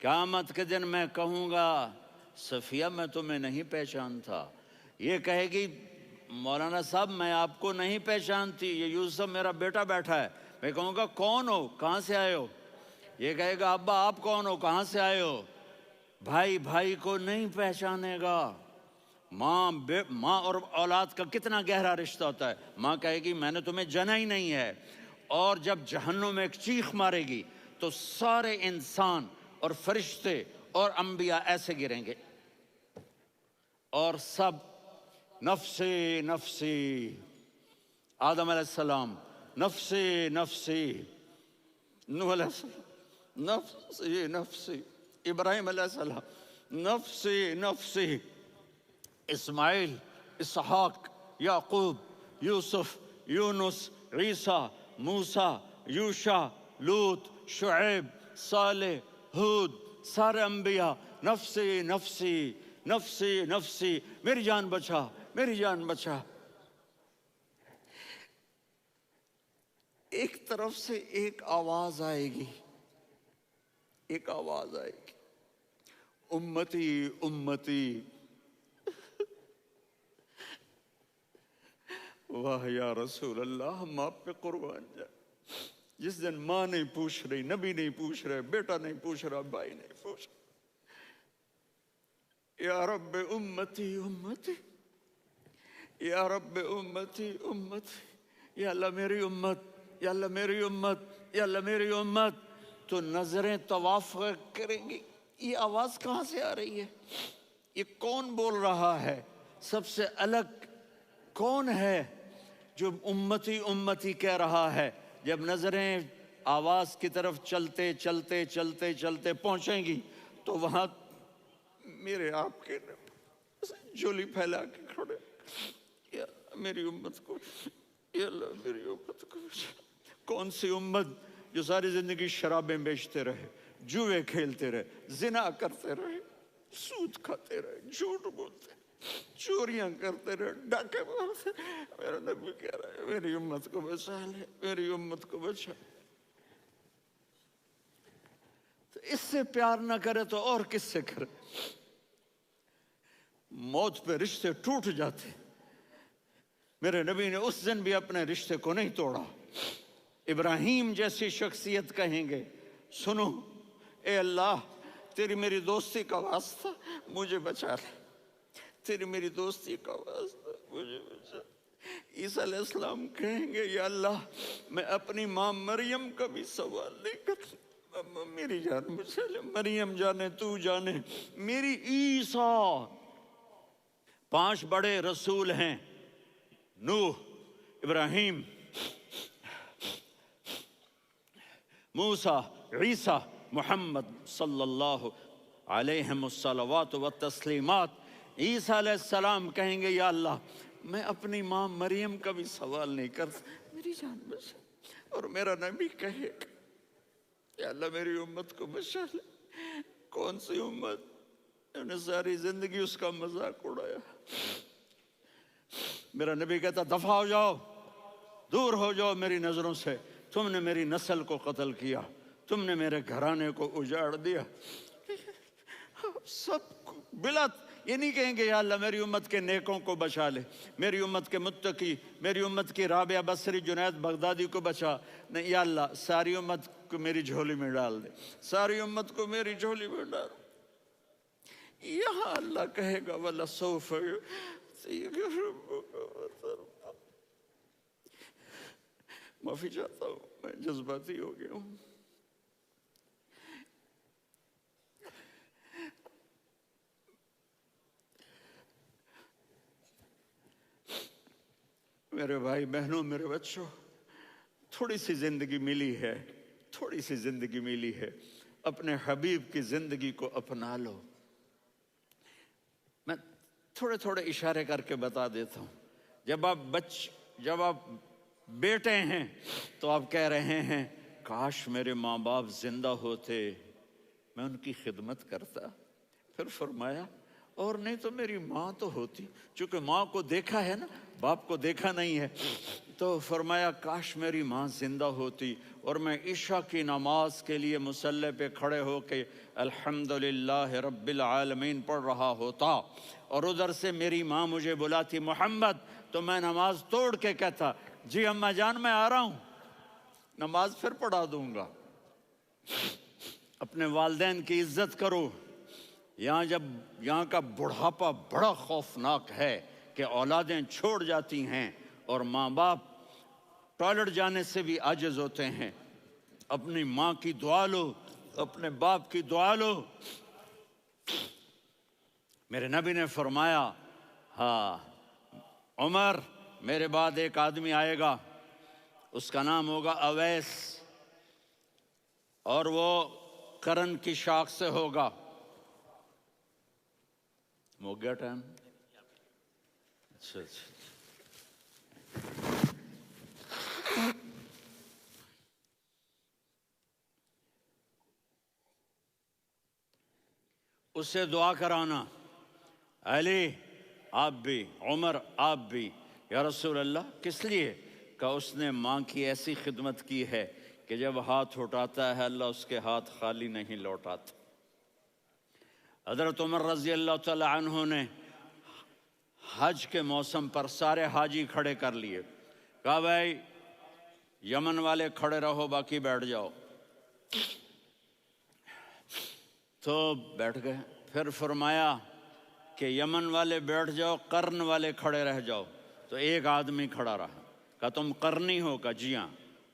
قیامت کے دن میں کہوں گا صفیہ میں تمہیں نہیں پہچانتا، یہ کہے گی مولانا صاحب میں آپ کو نہیں پہچانتی، یہ یوسف میرا بیٹا بیٹھا ہے، میں کہوں گا کون ہو، کہاں سے آئے ہو؟ یہ کہے گا ابا آپ کون ہو، کہاں سے آئے ہو؟ بھائی بھائی کو نہیں پہچانے گا۔ ماں اور اولاد کا کتنا گہرا رشتہ ہوتا ہے، ماں کہے گی میں نے تمہیں جنا ہی نہیں ہے، اور جب جہنم میں ایک چیخ مارے گی تو سارے انسان اور فرشتے اور انبیاء ایسے گریں گے، اور سب نفسی نفسی، آدم علیہ السلام نفسی نفسی، نوح علیہ السلام نفسی نفسی، ابراہیم علیہ السلام نفسی نفسی، اسماعیل، اسحاق، یعقوب، یوسف، یونس، عیسیٰ، موسیٰ، یوشع، لوط، شعیب، صالح، ہود، سارے انبیاء نفسی نفسی نفسی نفسی، میری جان بچا میری جان بچا۔ ایک طرف سے ایک آواز آئے گی، ایک آواز آئے گی، امتی امتی۔ واہ یا رسول اللہ، ہم آپ پہ قربان جائیں۔ جس دن ماں نہیں پوچھ رہی، نبی نہیں پوچھ رہے، بیٹا نہیں پوچھ رہا، بھائی نہیں پوچھ رہا، یا رب امتی امتی، یا رب امتی امتی، یا اللہ میری امت، یا اللہ میری امت، یا اللہ میری امت۔ تو نظریں طواف کریں گی، یہ آواز کہاں سے آ رہی ہے؟ یہ کون بول رہا ہے؟ سب سے الگ کون ہے جو امتی امتی کہہ رہا ہے؟ جب نظریں آواز کی طرف چلتے چلتے چلتے چلتے پہنچیں گی تو وہاں میرے آپ کے جھولی پھیلا کے کھڑے، یا میری امت کو، یا اللہ میری امت کو۔ کون سی امت جو ساری زندگی شرابیں بیچتے رہے، جوئے کھیلتے رہے، زنا کرتے رہے، سود کھاتے رہے، جھوٹ بولتے رہے، چوریاں کرتے رہے، ڈاکے مارتے رہے۔ میرا نبی کہہ رہا ہے میری امت کو بچا لے، میری امت کو بچا۔ تو اس سے پیار نہ کرے تو اور کس سے کرے؟ موت پہ رشتے ٹوٹ جاتے، میرے نبی نے اس دن بھی اپنے رشتے کو نہیں توڑا۔ ابراہیم جیسی شخصیت کہیں گے، سنو اے اللہ تیری میری دوستی کا واسطہ مجھے بچا لے، تیری میری دوستی کا واسطہ مجھے بچا۔ عیسیٰ علیہ السلام کہیں گے یا اللہ میں اپنی ماں مریم کا بھی سوال نہیں کرتا، میری جان بچا لے، مریم جانے تو جانے میری عیسیٰ۔ 5 بڑے رسول ہیں، نوح، ابراہیم، موسیٰ، عیسیٰ، محمد صلی اللہ علیہ الصلوات والتسلیمات۔ عیسیٰ علیہ السلام کہیں گے یا اللہ میں اپنی ماں مریم کا بھی سوال نہیں کرتا، میری جان بچا۔ اور میرا نبی کہے یا اللہ میری امت کو بچا لے۔ کون سی امت انہوں نے ساری زندگی اس کا مذاق اڑایا؟ میرا نبی کہتا دفع ہو جاؤ، دور ہو جاؤ میری نظروں سے، تم نے میری نسل کو قتل کیا، تم نے میرے گھرانے کو اجاڑ دیا۔ سب بلا یہ نہیں کہیں گے یا اللہ میری امت کے نیکوں کو بچا لے، میری امت کے متقی، میری امت کی رابعہ بصری، جنید بغدادی کو بچا، نہیں یا اللہ ساری امت کو میری جھولی میں ڈال دے، ساری امت کو میری جھولی میں ڈال۔ یہاں اللہ کہے گا وَلَسَوْفَ يُعْطِيكَ رَبُّكَ فَتَرْضَىٰ۔ معافی چاہتا ہوں، میں جذباتی ہو گیا ہوں۔ میرے بھائی بہنوں، میرے بچوں، تھوڑی سی زندگی ملی ہے، تھوڑی سی زندگی ملی ہے، اپنے حبیب کی زندگی کو اپنا لو۔ میں تھوڑے تھوڑے اشارے کر کے بتا دیتا ہوں۔ جب آپ بیٹے ہیں تو آپ کہہ رہے ہیں کاش میرے ماں باپ زندہ ہوتے، میں ان کی خدمت کرتا۔ پھر فرمایا اور نہیں تو میری ماں تو ہوتی، چونکہ ماں کو دیکھا ہے نا، باپ کو دیکھا نہیں ہے، تو فرمایا کاش میری ماں زندہ ہوتی اور میں عشاء کی نماز کے لیے مصلی پہ کھڑے ہو کے الحمدللہ رب العالمین پڑھ رہا ہوتا، اور ادھر سے میری ماں مجھے بلاتی محمد، تو میں نماز توڑ کے کہتا جی اماں جان میں آ رہا ہوں، نماز پھر پڑھا دوں گا۔ اپنے والدین کی عزت کرو۔ یہاں کا بڑھاپا بڑا خوفناک ہے کہ اولادیں چھوڑ جاتی ہیں اور ماں باپ ٹوائلٹ جانے سے بھی عاجز ہوتے ہیں۔ اپنی ماں کی دعا لو، اپنے باپ کی دعا لو۔ میرے نبی نے فرمایا ہاں عمر میرے بعد ایک آدمی آئے گا، اس کا نام ہوگا اویس، اور وہ کرن کی شاخ سے ہوگا۔ ہو گیا ٹائم؟ اچھا اس سے دعا کرانا، علی آپ بھی، عمر آپ بھی، یا رسول اللہ کس لیے؟ کہ اس نے ماں کی ایسی خدمت کی ہے کہ جب ہاتھ اٹھاتا ہے اللہ اس کے ہاتھ خالی نہیں لوٹاتا۔ حضرت عمر رضی اللہ تعالی عنہ نے حج کے موسم پر سارے حاجی کھڑے کر لیے، کہا بھائی یمن والے کھڑے رہو، باقی بیٹھ جاؤ۔ تو بیٹھ گئے۔ پھر فرمایا کہ یمن والے بیٹھ جاؤ، قرن والے کھڑے رہ جاؤ۔ تو ایک آدمی کھڑا رہا، کہا تم قرنی ہو؟ کہا جی ہاں۔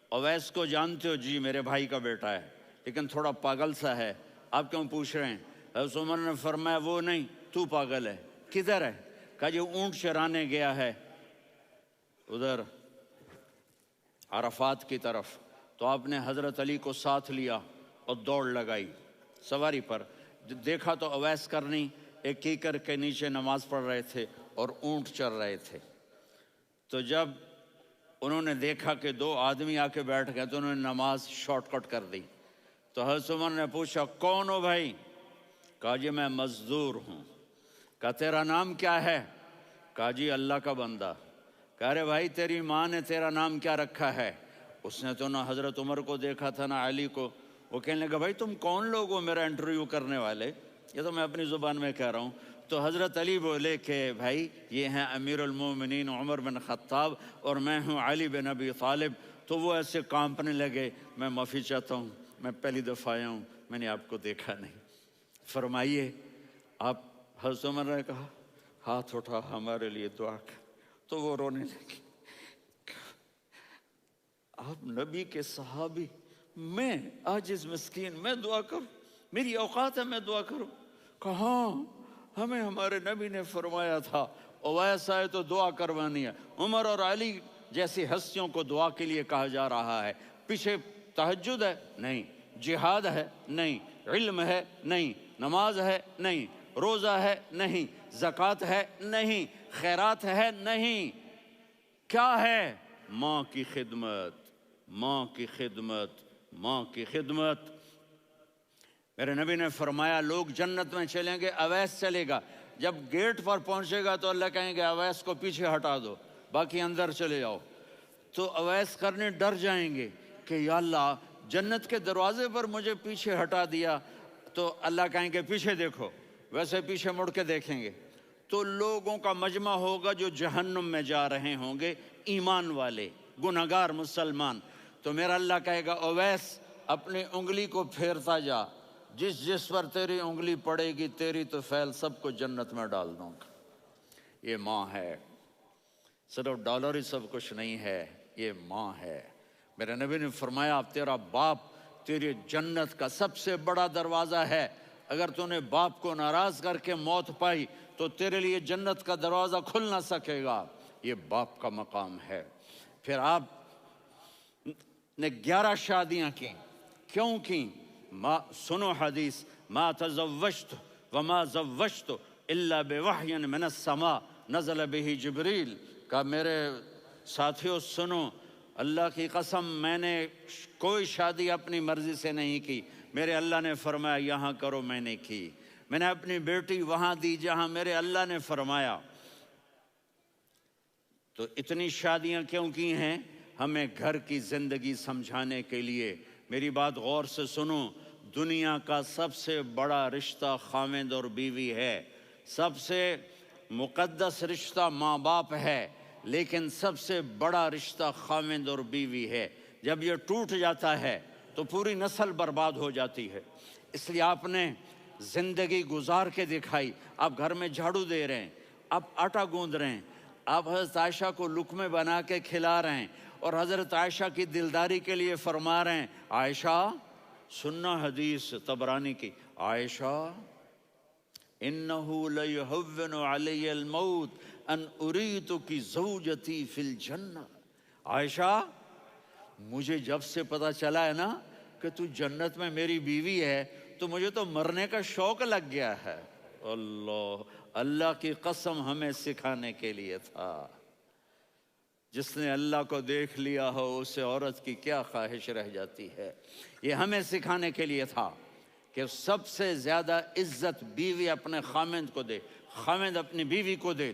اویس کو جانتے ہو؟ جی میرے بھائی کا بیٹا ہے، لیکن تھوڑا پاگل سا ہے، آپ کیوں پوچھ رہے ہیں؟ حضرت عمر نے فرمایا وہ نہیں، تو پاگل ہے۔ کدھر ہے؟ کہا جی اونٹ چرانے گیا ہے ادھر عرفات کی طرف۔ تو آپ نے حضرت علی کو ساتھ لیا اور دوڑ لگائی سواری پر۔ دیکھا تو اویس کرنی ایک کیکر کے نیچے نماز پڑھ رہے تھے اور اونٹ چر رہے تھے۔ تو جب انہوں نے دیکھا کہ دو آدمی آ کے بیٹھ گئے تو انہوں نے نماز شارٹ کٹ کر دی۔ تو حضرت عمر نے پوچھا کون ہو بھائی؟ کہا جی میں مزدور ہوں۔ کہا تیرا نام کیا ہے؟ کہا جی اللہ کا بندہ۔ کہا ارے بھائی تیری ماں نے تیرا نام کیا رکھا ہے؟ اس نے تو نہ حضرت عمر کو دیکھا تھا نہ علی کو۔ وہ کہنے لگا بھائی تم کون لوگ ہو میرا انٹرویو کرنے والے؟ یہ تو میں اپنی زبان میں کہہ رہا ہوں۔ تو حضرت علی بولے کہ بھائی یہ ہیں امیر المومنین عمر بن خطاب اور میں ہوں علی بن ابی طالب۔ تو وہ ایسے کانپنے لگے، میں معافی چاہتا ہوں، میں پہلی دفعہ آیا ہوں، میں نے آپ کو دیکھا نہیں، فرمائیے آپ۔ حضرت عمر نے کہا ہاتھ اٹھا ہمارے لیے دعا کر۔ تو وہ رونے لگے، آپ نبی کے صحابی، میں عاجز مسکین میں دعا کروں؟ میری اوقات ہے میں دعا کروں؟ کہاں ہمیں ہمارے نبی نے فرمایا تھا اویس آئے تو دعا کروانی ہے۔ عمر اور علی جیسی ہستیوں کو دعا کے لیے کہا جا رہا ہے۔ پیچھے تہجد ہے؟ نہیں۔ جہاد ہے؟ نہیں۔ علم ہے؟ نہیں۔ نماز ہے؟ نہیں۔ روزہ ہے؟ نہیں۔ زکوٰۃ ہے؟ نہیں۔ خیرات ہے؟ نہیں۔ کیا ہے؟ ماں کی خدمت، ماں کی خدمت، ماں کی خدمت۔ میرے نبی نے فرمایا لوگ جنت میں چلیں گے، اویس چلے گا، جب گیٹ پر پہنچے گا تو اللہ کہیں گے اویس کو پیچھے ہٹا دو، باقی اندر چلے جاؤ۔ تو اویس کرنے ڈر جائیں گے کہ یا اللہ جنت کے دروازے پر مجھے پیچھے ہٹا دیا۔ تو اللہ کہیں گے پیچھے دیکھو، ویسے پیچھے مڑ کے دیکھیں گے تو لوگوں کا مجمع ہوگا جو جہنم میں جا رہے ہوں گے، ایمان والے، گنہگار مسلمان۔ تو میرا اللہ کہے گا اویس اپنی انگلی کو پھیرتا جا، جس جس پر تیری انگلی پڑے گی تیری تو فیل سب کو جنت میں ڈال دوں گا۔ یہ ماں ہے، صرف ڈالر ہی سب کچھ نہیں ہے، یہ ماں ہے۔ میرے نبی نے فرمایا تیرا باپ تیری جنت کا سب سے بڑا دروازہ ہے، اگر تو نے باپ کو ناراض کر کے موت پائی تو تیرے لیے جنت کا دروازہ کھل نہ سکے گا۔ یہ باپ کا مقام ہے۔ پھر آپ نے 11 شادیاں کی، کیوں کی؟ سنو حدیث، ما تزوجت وما زوجت الا بوحی من السماء نزل به جبریل۔ کہا میرے ساتھیوں سنو، اللہ کی قسم میں نے کوئی شادی اپنی مرضی سے نہیں کی، میرے اللہ نے فرمایا یہاں کرو، میں نے کی۔ میں نے اپنی بیٹی وہاں دی جہاں میرے اللہ نے فرمایا۔ تو اتنی شادیاں کیوں کی ہیں؟ ہمیں گھر کی زندگی سمجھانے کے لیے۔ میری بات غور سے سنو، دنیا کا سب سے بڑا رشتہ خاوند اور بیوی ہے، سب سے مقدس رشتہ ماں باپ ہے، لیکن سب سے بڑا رشتہ خاوند اور بیوی ہے۔ جب یہ ٹوٹ جاتا ہے تو پوری نسل برباد ہو جاتی ہے۔ اس لیے آپ نے زندگی گزار کے دکھائی۔ آپ گھر میں جھاڑو دے رہے ہیں، آپ آٹا گوندھ رہے ہیں، آپ حضرت عائشہ کو لقمے بنا کے کھلا رہے ہیں اور حضرت عائشہ کی دلداری کے لیے فرما رہے ہیں عائشہ سننا حدیث طبرانی کی، عائشہ انہو لیہون علی الموت ان اریتکی زوجتی فی الجنہ۔ عائشہ مجھے جب سے پتا چلا ہے نا کہ تو جنت میں میری بیوی ہے تو مجھے تو مرنے کا شوق لگ گیا ہے۔ اللہ کی قسم ہمیں سکھانے کے لیے تھا۔ جس نے اللہ کو دیکھ لیا ہو اسے عورت کی کیا خواہش رہ جاتی ہے۔ یہ ہمیں سکھانے کے لیے تھا کہ سب سے زیادہ عزت بیوی اپنے خاوند کو دے، خاوند اپنی بیوی کو دے۔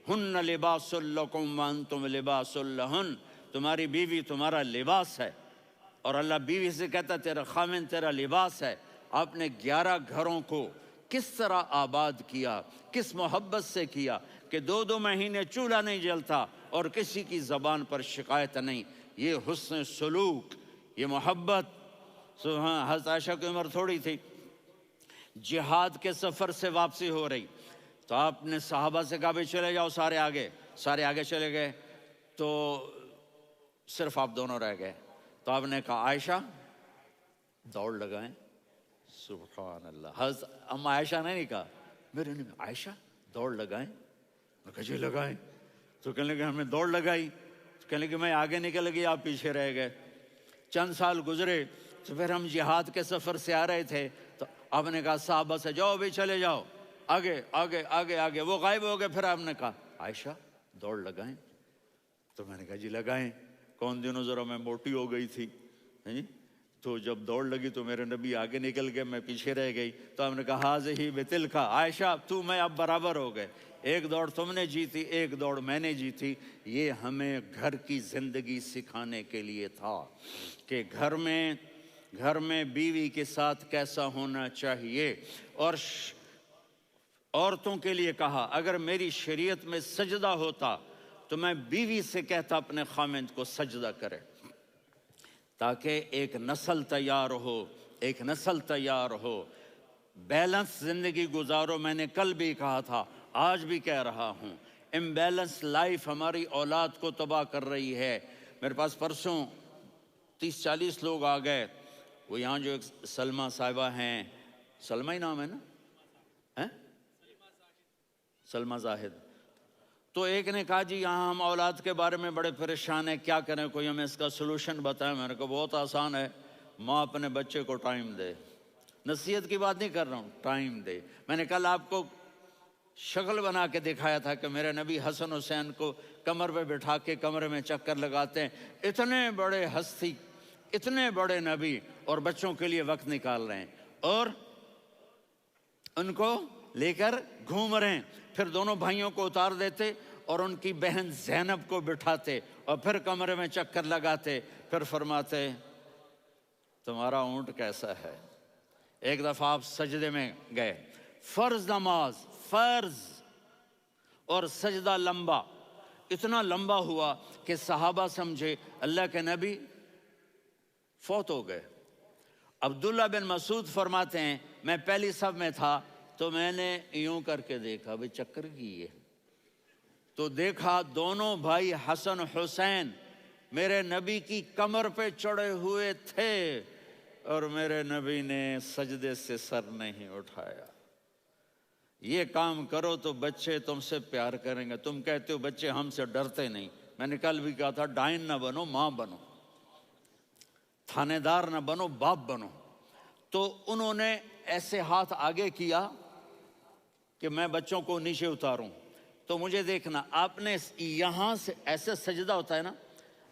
ہن لباس لکم وانتم لباس لہن، تمہاری بیوی تمہارا لباس ہے اور اللہ بیوی سے کہتا تیرا خامن تیرا لباس ہے. آپ نے 11 گھروں کو کس طرح آباد کیا، کس محبت سے کیا کہ 2 مہینے چولہا نہیں جلتا اور کسی کی زبان پر شکایت نہیں. یہ حسن سلوک، یہ محبت. حضرت عائشہ کی عمر تھوڑی تھی، جہاد کے سفر سے واپسی ہو رہی تو آپ نے صحابہ سے کہا بھی چلے جاؤ سارے آگے چلے گئے تو صرف آپ دونوں رہ گئے. تو آپ نے کہا عائشہ دوڑ لگائیں. سبحان اللہ. حضرت اما عائشہ نے نہیں کہا، میرے نے عائشہ دوڑ لگائیں. میں کہا جی لگائیں. تو کہنے لگے ہمیں دوڑ لگائی. تو کہنے لگے میں آگے نکل گئی، آپ پیچھے رہ گئے. چند سال گزرے تو پھر ہم جہاد کے سفر سے آ رہے تھے تو آپ نے کہا صحابہ سے جاؤ بھی چلے جاؤ آگے آگے آگے آگے. وہ غائب ہو گئے. پھر آپ نے کہا عائشہ دوڑ لگائیں. تو میں نے کہا جی لگائیں. کون دنوں ذرا میں موٹی ہو گئی تھی تو جب دوڑ لگی تو میرے نبی آگے نکل گئے، میں پیچھے رہ گئی. تو ہم نے کہا ہاذہ بتلک، عائشہ تو میں اب برابر ہو گئے. ایک دوڑ تم نے جیتی، ایک دوڑ میں نے جیتی. یہ ہمیں گھر کی زندگی سکھانے کے لیے تھا کہ گھر میں بیوی کے ساتھ کیسا ہونا چاہیے. اور عورتوں کے لیے کہا اگر میری شریعت میں سجدہ ہوتا تو میں بیوی سے کہتا اپنے خامند کو سجدہ کرے، تاکہ ایک نسل تیار ہو. بیلنس زندگی گزارو. میں نے کل بھی کہا تھا، آج بھی کہہ رہا ہوں، امبیلنس لائف ہماری اولاد کو تباہ کر رہی ہے. میرے پاس پرسوں 30-40 لوگ آ گئے. وہ یہاں جو ایک سلمہ صاحبہ ہیں، سلمہ ہی نام ہے نا، سلمہ زاہد. تو ایک نے کہا جی یہاں ہم اولاد کے بارے میں بڑے پریشان ہیں، کیا کریں، کوئی ہمیں اس کا سلوشن بتائیں. میں نے کہا بہت آسان ہے، ماں اپنے بچے کو ٹائم دے. نصیحت کی بات نہیں کر رہا ہوں، ٹائم دے. میں نے کل آپ کو شکل بنا کے دکھایا تھا کہ میرے نبی حسن حسین کو کمر پہ بٹھا کے کمرے میں چکر لگاتے ہیں. اتنے بڑے ہستی، اتنے بڑے نبی، اور بچوں کے لیے وقت نکال رہے ہیں اور ان کو لے کر گھوم رہے ہیں. پھر دونوں بھائیوں کو اتار دیتے اور ان کی بہن زینب کو بٹھاتے اور پھر کمرے میں چکر لگاتے. پھر فرماتے تمہارا اونٹ کیسا ہے. ایک دفعہ آپ سجدے میں گئے، فرض نماز، فرض، اور سجدہ لمبا، اتنا لمبا ہوا کہ صحابہ سمجھے اللہ کے نبی فوت ہو گئے. عبداللہ بن مسعود فرماتے ہیں میں پہلی صف میں تھا تو میں نے یوں کر کے دیکھا بھئی چکر کی ہے، تو دیکھا دونوں بھائی حسن حسین میرے نبی کی کمر پہ چڑھے ہوئے تھے اور میرے نبی نے سجدے سے سر نہیں اٹھایا. یہ کام کرو تو بچے تم سے پیار کریں گے. تم کہتے ہو بچے ہم سے ڈرتے نہیں. میں نے کل بھی کہا تھا ڈائن نہ بنو، ماں بنو، تھانے دار نہ بنو، باپ بنو. تو انہوں نے ایسے ہاتھ آگے کیا کہ میں بچوں کو نیچے اتاروں. تو مجھے دیکھنا، آپ نے یہاں سے ایسے سجدہ ہوتا ہے نا،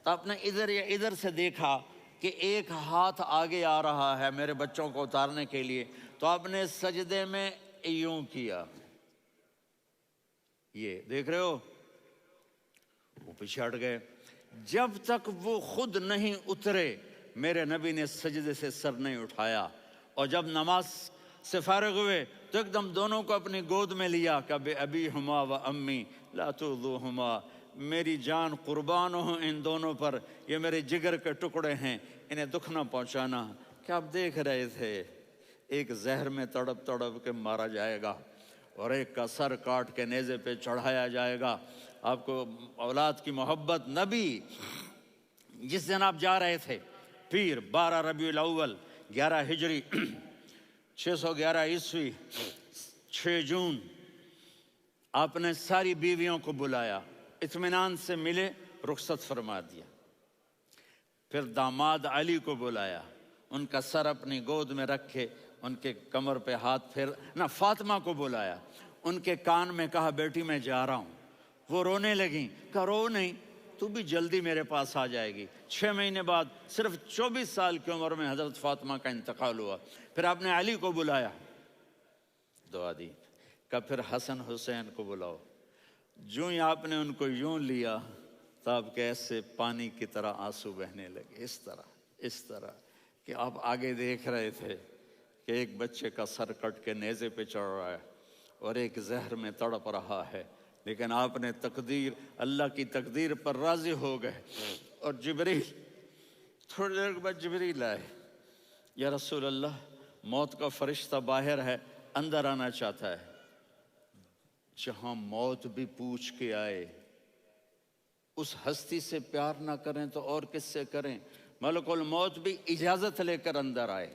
تو آپ نے ادھر یا ادھر سے دیکھا کہ ایک ہاتھ آگے آ رہا ہے میرے بچوں کو اتارنے کے لیے، تو آپ نے سجدے میں یوں کیا. یہ دیکھ رہے ہو، وہ پیچھے ہٹ گئے. جب تک وہ خود نہیں اترے میرے نبی نے سجدے سے سر نہیں اٹھایا. اور جب نماز سے فارغ ہوئے تو ایک دم دونوں کو اپنی گود میں لیا کہ بے ابی ہما و امی لا تؤذوہما، میری جان قربان ہو ان دونوں پر، یہ میرے جگر کے ٹکڑے ہیں، انہیں دکھ نہ پہنچانا. کیا آپ دیکھ رہے تھے ایک زہر میں تڑپ تڑپ کے مارا جائے گا اور ایک کا سر کاٹ کے نیزے پہ چڑھایا جائے گا. آپ کو اولاد کی محبت. نبی جس دن آپ جا رہے تھے پیر 12 ربیع الاول 11 ہجری 611 عیسوی 6 جون، آپ نے ساری بیویوں کو بلایا، اطمینان سے ملے، رخصت فرما دیا. پھر داماد علی کو بلایا، ان کا سر اپنی گود میں رکھے، ان کے کمر پہ ہاتھ پھیر نہ. فاطمہ کو بلایا، ان کے کان میں کہا بیٹی میں جا رہا ہوں. وہ رونے لگیں، کہا رو نہیں، تو بھی جلدی میرے پاس آ جائے گی. 6 مہینے بعد صرف 24 سال کی عمر میں حضرت فاطمہ کا انتقال ہوا. پھر آپ نے علی کو بلایا، دعا دی. کہ پھر حسن حسین کو بلاؤ. جو ہی آپ نے ان کو یوں لیا تو آپ کے ایسے پانی کی طرح آنسو بہنے لگے. اس طرح اس طرح کہ آپ آگے دیکھ رہے تھے کہ ایک بچے کا سر کٹ کے نیزے پہ چڑھ رہا ہے اور ایک زہر میں تڑپ رہا ہے، لیکن آپ نے تقدیر، اللہ کی تقدیر پر راضی ہو گئے، اور جبریل تھوڑی دیر کے بعد جبریل آئے، یا رسول اللہ موت کا فرشتہ باہر ہے، اندر آنا چاہتا ہے۔ جہاں موت بھی پوچھ کے آئے، اس ہستی سے پیار نہ کریں تو اور کس سے کریں؟ ملک الموت بھی اجازت لے کر اندر آئے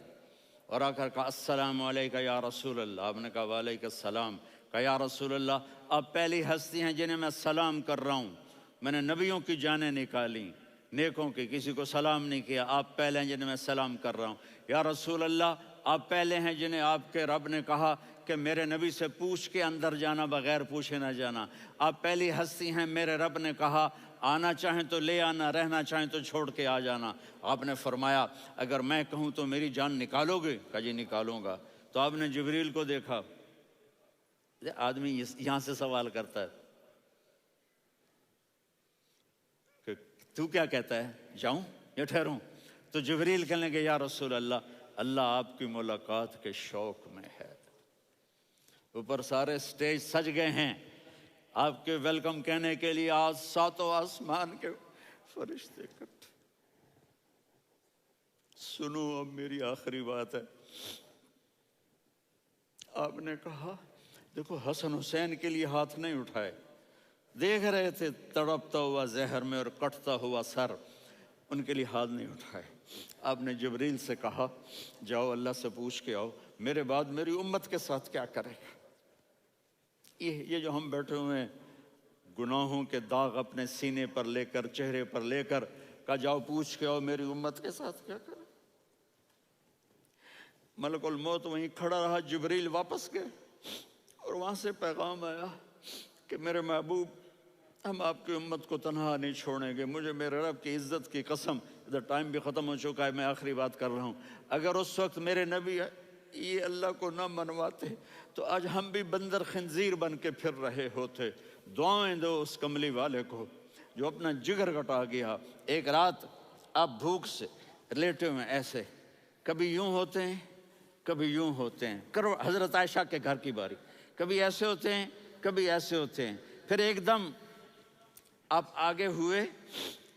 اور آ کر کہا السلام علیکہ یا رسول اللہ۔ آپ نے کہا وعلیکم السلام۔ کہا یا رسول اللہ آپ پہلی ہستی ہیں جنہیں میں سلام کر رہا ہوں، میں نے نبیوں کی جانیں نکالی، نیکوں کی، کسی کو سلام نہیں کیا، آپ پہلے ہیں جنہیں میں سلام کر رہا ہوں۔ یا رسول اللہ آپ پہلے ہیں جنہیں آپ کے رب نے کہا کہ میرے نبی سے پوچھ کے اندر جانا، بغیر پوچھے نہ جانا۔ آپ پہلی ہستی ہیں، میرے رب نے کہا آنا چاہیں تو لے آنا، رہنا چاہیں تو چھوڑ کے آ جانا۔ آپ نے فرمایا اگر میں کہوں تو میری جان نکالو گے؟ کہا جی نکالوں گا۔ تو آپ نے جبریل کو دیکھا، آدمی یہاں سے سوال کرتا ہے کہ تو کیا کہتا ہے، جاؤں یا ٹھہروں؟ تو جبریل کہنے لگے یا رسول اللہ، اللہ آپ کی ملاقات کے شوق میں ہے۔ اوپر سارے سٹیج سج گئے ہیں آپ کے ویلکم کہنے کے لیے، آج ساتوں آسمان کے فرشتے اکٹھے۔ سنو اب میری آخری بات ہے۔ آپ نے کہا دیکھو حسن حسین کے لیے ہاتھ نہیں اٹھائے، دیکھ رہے تھے تڑپتا ہوا زہر میں اور کٹتا ہوا سر، ان کے لیے ہاتھ نہیں اٹھائے۔ آپ نے جبریل سے کہا جاؤ اللہ سے پوچھ کے آؤ میرے بعد میری امت کے ساتھ کیا کرے گا۔ یہ جو ہم بیٹھے ہوئے ہیں گناہوں کے داغ اپنے سینے پر لے کر، چہرے پر لے کر، کہا جاؤ پوچھ کے آؤ میری امت کے ساتھ کیا کرے۔ ملک الموت وہیں کھڑا رہا، جبریل واپس گئے اور وہاں سے پیغام آیا کہ میرے محبوب ہم آپ کی امت کو تنہا نہیں چھوڑیں گے، مجھے میرے رب کی عزت کی قسم، ادھر ٹائم بھی ختم ہو چکا ہے، میں آخری بات کر رہا ہوں، اگر اس وقت میرے نبی یہ اللہ کو نہ منواتے تو آج ہم بھی بندر خنزیر بن کے پھر رہے ہوتے۔ دعائیں دو اس کملی والے کو جو اپنا جگر کٹا گیا۔ ایک رات آپ بھوک سے لیٹے ہوئے ایسے، کبھی یوں ہوتے ہیں کبھی یوں ہوتے ہیں، کرو حضرت عائشہ کے گھر کی باری، کبھی ایسے ہوتے ہیں کبھی ایسے ہوتے ہیں، پھر ایک دم آپ آگے ہوئے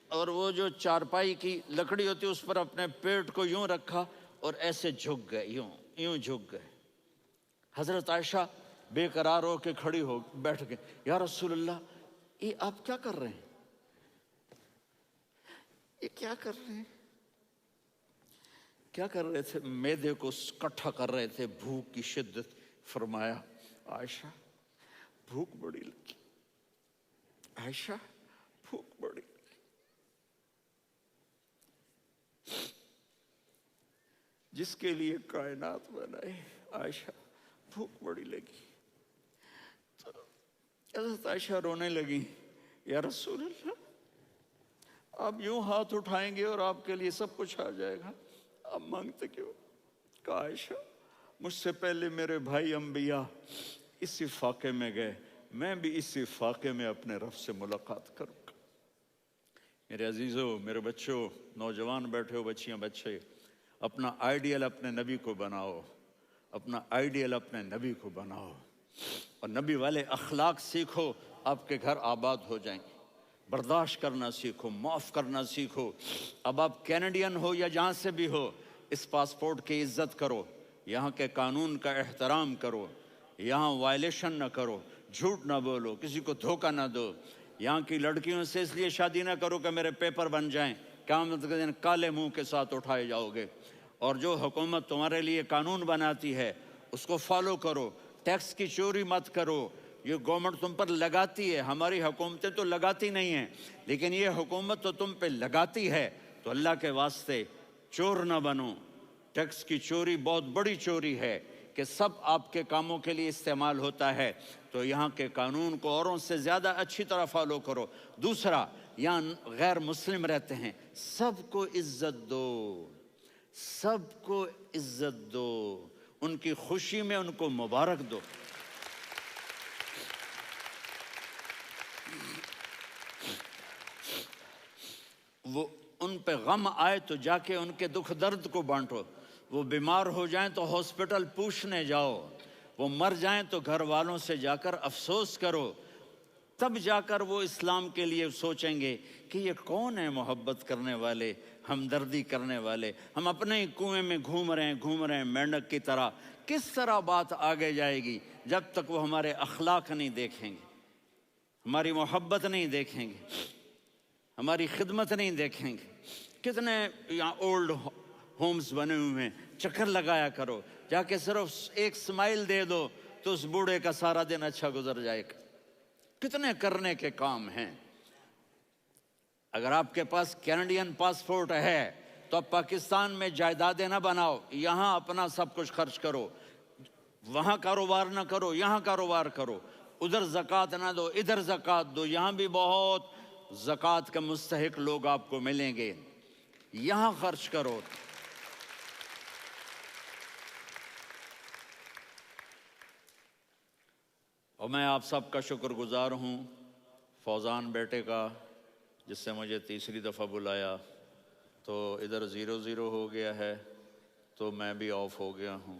اور وہ جو چارپائی کی لکڑی ہوتی اس پر اپنے پیٹ کو یوں رکھا اور ایسے جھک گئے، یوں جھک گئے۔ حضرت عائشہ بے قرار ہو کے کھڑی ہو بیٹھ گئے، یا رسول اللہ یہ آپ کیا کر رہے ہیں، یہ کیا کر رہے ہیں؟ کیا کر رہے تھے؟ معدے کو کٹھا کر رہے تھے، بھوک کی شدت۔ فرمایا عائشہ بھوک بڑی لگی، عائشہ بھوک بڑی لگی، جس کے لیے کائنات بنائے عائشہ بھوک بڑی لگی۔ تو حضرت عائشہ رونے لگی، یا رسول اللہ آپ یوں ہاتھ اٹھائیں گے اور آپ کے لیے سب کچھ آ جائے گا، آپ مانگتے کیوں؟ کہا عائشہ مجھ سے پہلے میرے بھائی انبیاء اسی فاقے میں گئے، میں بھی اسی فاقے میں اپنے رب سے ملاقات کروں گا۔ میرے عزیزوں، میرے بچوں، نوجوان بیٹھے ہو، بچیاں بچے، اپنا آئیڈیل اپنے نبی کو بناؤ، اپنا آئیڈیل اپنے نبی کو بناؤ اور نبی والے اخلاق سیکھو، آپ کے گھر آباد ہو جائیں گے۔ برداشت کرنا سیکھو، معاف کرنا سیکھو۔ اب آپ کینیڈین ہو یا جہاں سے بھی ہو، اس پاسپورٹ کی عزت کرو، یہاں کے قانون کا احترام کرو، یہاں وائلیشن نہ کرو، جھوٹ نہ بولو، کسی کو دھوکہ نہ دو، یہاں کی لڑکیوں سے اس لیے شادی نہ کرو کہ میرے پیپر بن جائیں، قیامت کے دن کالے منہ کے ساتھ اٹھائے جاؤ گے۔ اور جو حکومت تمہارے لیے قانون بناتی ہے اس کو فالو کرو، ٹیکس کی چوری مت کرو، یہ گورنمنٹ تم پر لگاتی ہے، ہماری حکومتیں تو لگاتی نہیں ہیں لیکن یہ حکومت تو تم پہ لگاتی ہے، تو اللہ کے واسطے چور نہ بنو۔ ٹیکس کی چوری بہت بڑی چوری ہے کہ سب آپ کے کاموں کے لیے استعمال ہوتا ہے، تو یہاں کے قانون کو اوروں سے زیادہ اچھی طرح فالو کرو۔ دوسرا، یہاں غیر مسلم رہتے ہیں، سب کو عزت دو، سب کو عزت دو، ان کی خوشی میں ان کو مبارک دو۔ وہ ان پہ غم آئے تو جا کے ان کے دکھ درد کو بانٹو، وہ بیمار ہو جائیں تو ہاسپٹل پوچھنے جاؤ، وہ مر جائیں تو گھر والوں سے جا کر افسوس کرو، تب جا کر وہ اسلام کے لیے سوچیں گے کہ یہ کون ہے محبت کرنے والے، ہمدردی کرنے والے۔ ہم اپنے ہی کنویں میں گھوم رہے ہیں مینڈک کی طرح، کس طرح بات آگے جائے گی جب تک وہ ہمارے اخلاق نہیں دیکھیں گے، ہماری محبت نہیں دیکھیں گے، ہماری خدمت نہیں دیکھیں گے۔ کتنے یہاں اولڈ ہومز بنے ہوئے ہیں، چکر لگایا کرو، جا کے صرف ایک سمائل دے دو تو اس بوڑھے کا سارا دن اچھا گزر جائے گا۔ کتنے کرنے کے کام ہیں۔ اگر آپ کے پاس کینیڈین پاسپورٹ ہے تو اب پاکستان میں جائیدادیں نہ بناؤ، یہاں اپنا سب کچھ خرچ کرو، وہاں کاروبار نہ کرو، یہاں کاروبار کرو، ادھر زکوٰۃ نہ دو، ادھر زکوٰۃ دو، یہاں بھی بہت زکوٰۃ کے مستحق لوگ آپ کو ملیں گے، یہاں خرچ کرو۔ اور میں آپ سب کا شکر گزار ہوں، فوزان بیٹے کا، جس سے مجھے تیسری دفعہ بلایا، تو ادھر 0-0 ہو گیا ہے تو میں بھی آف ہو گیا ہوں۔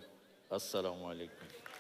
السلام علیکم۔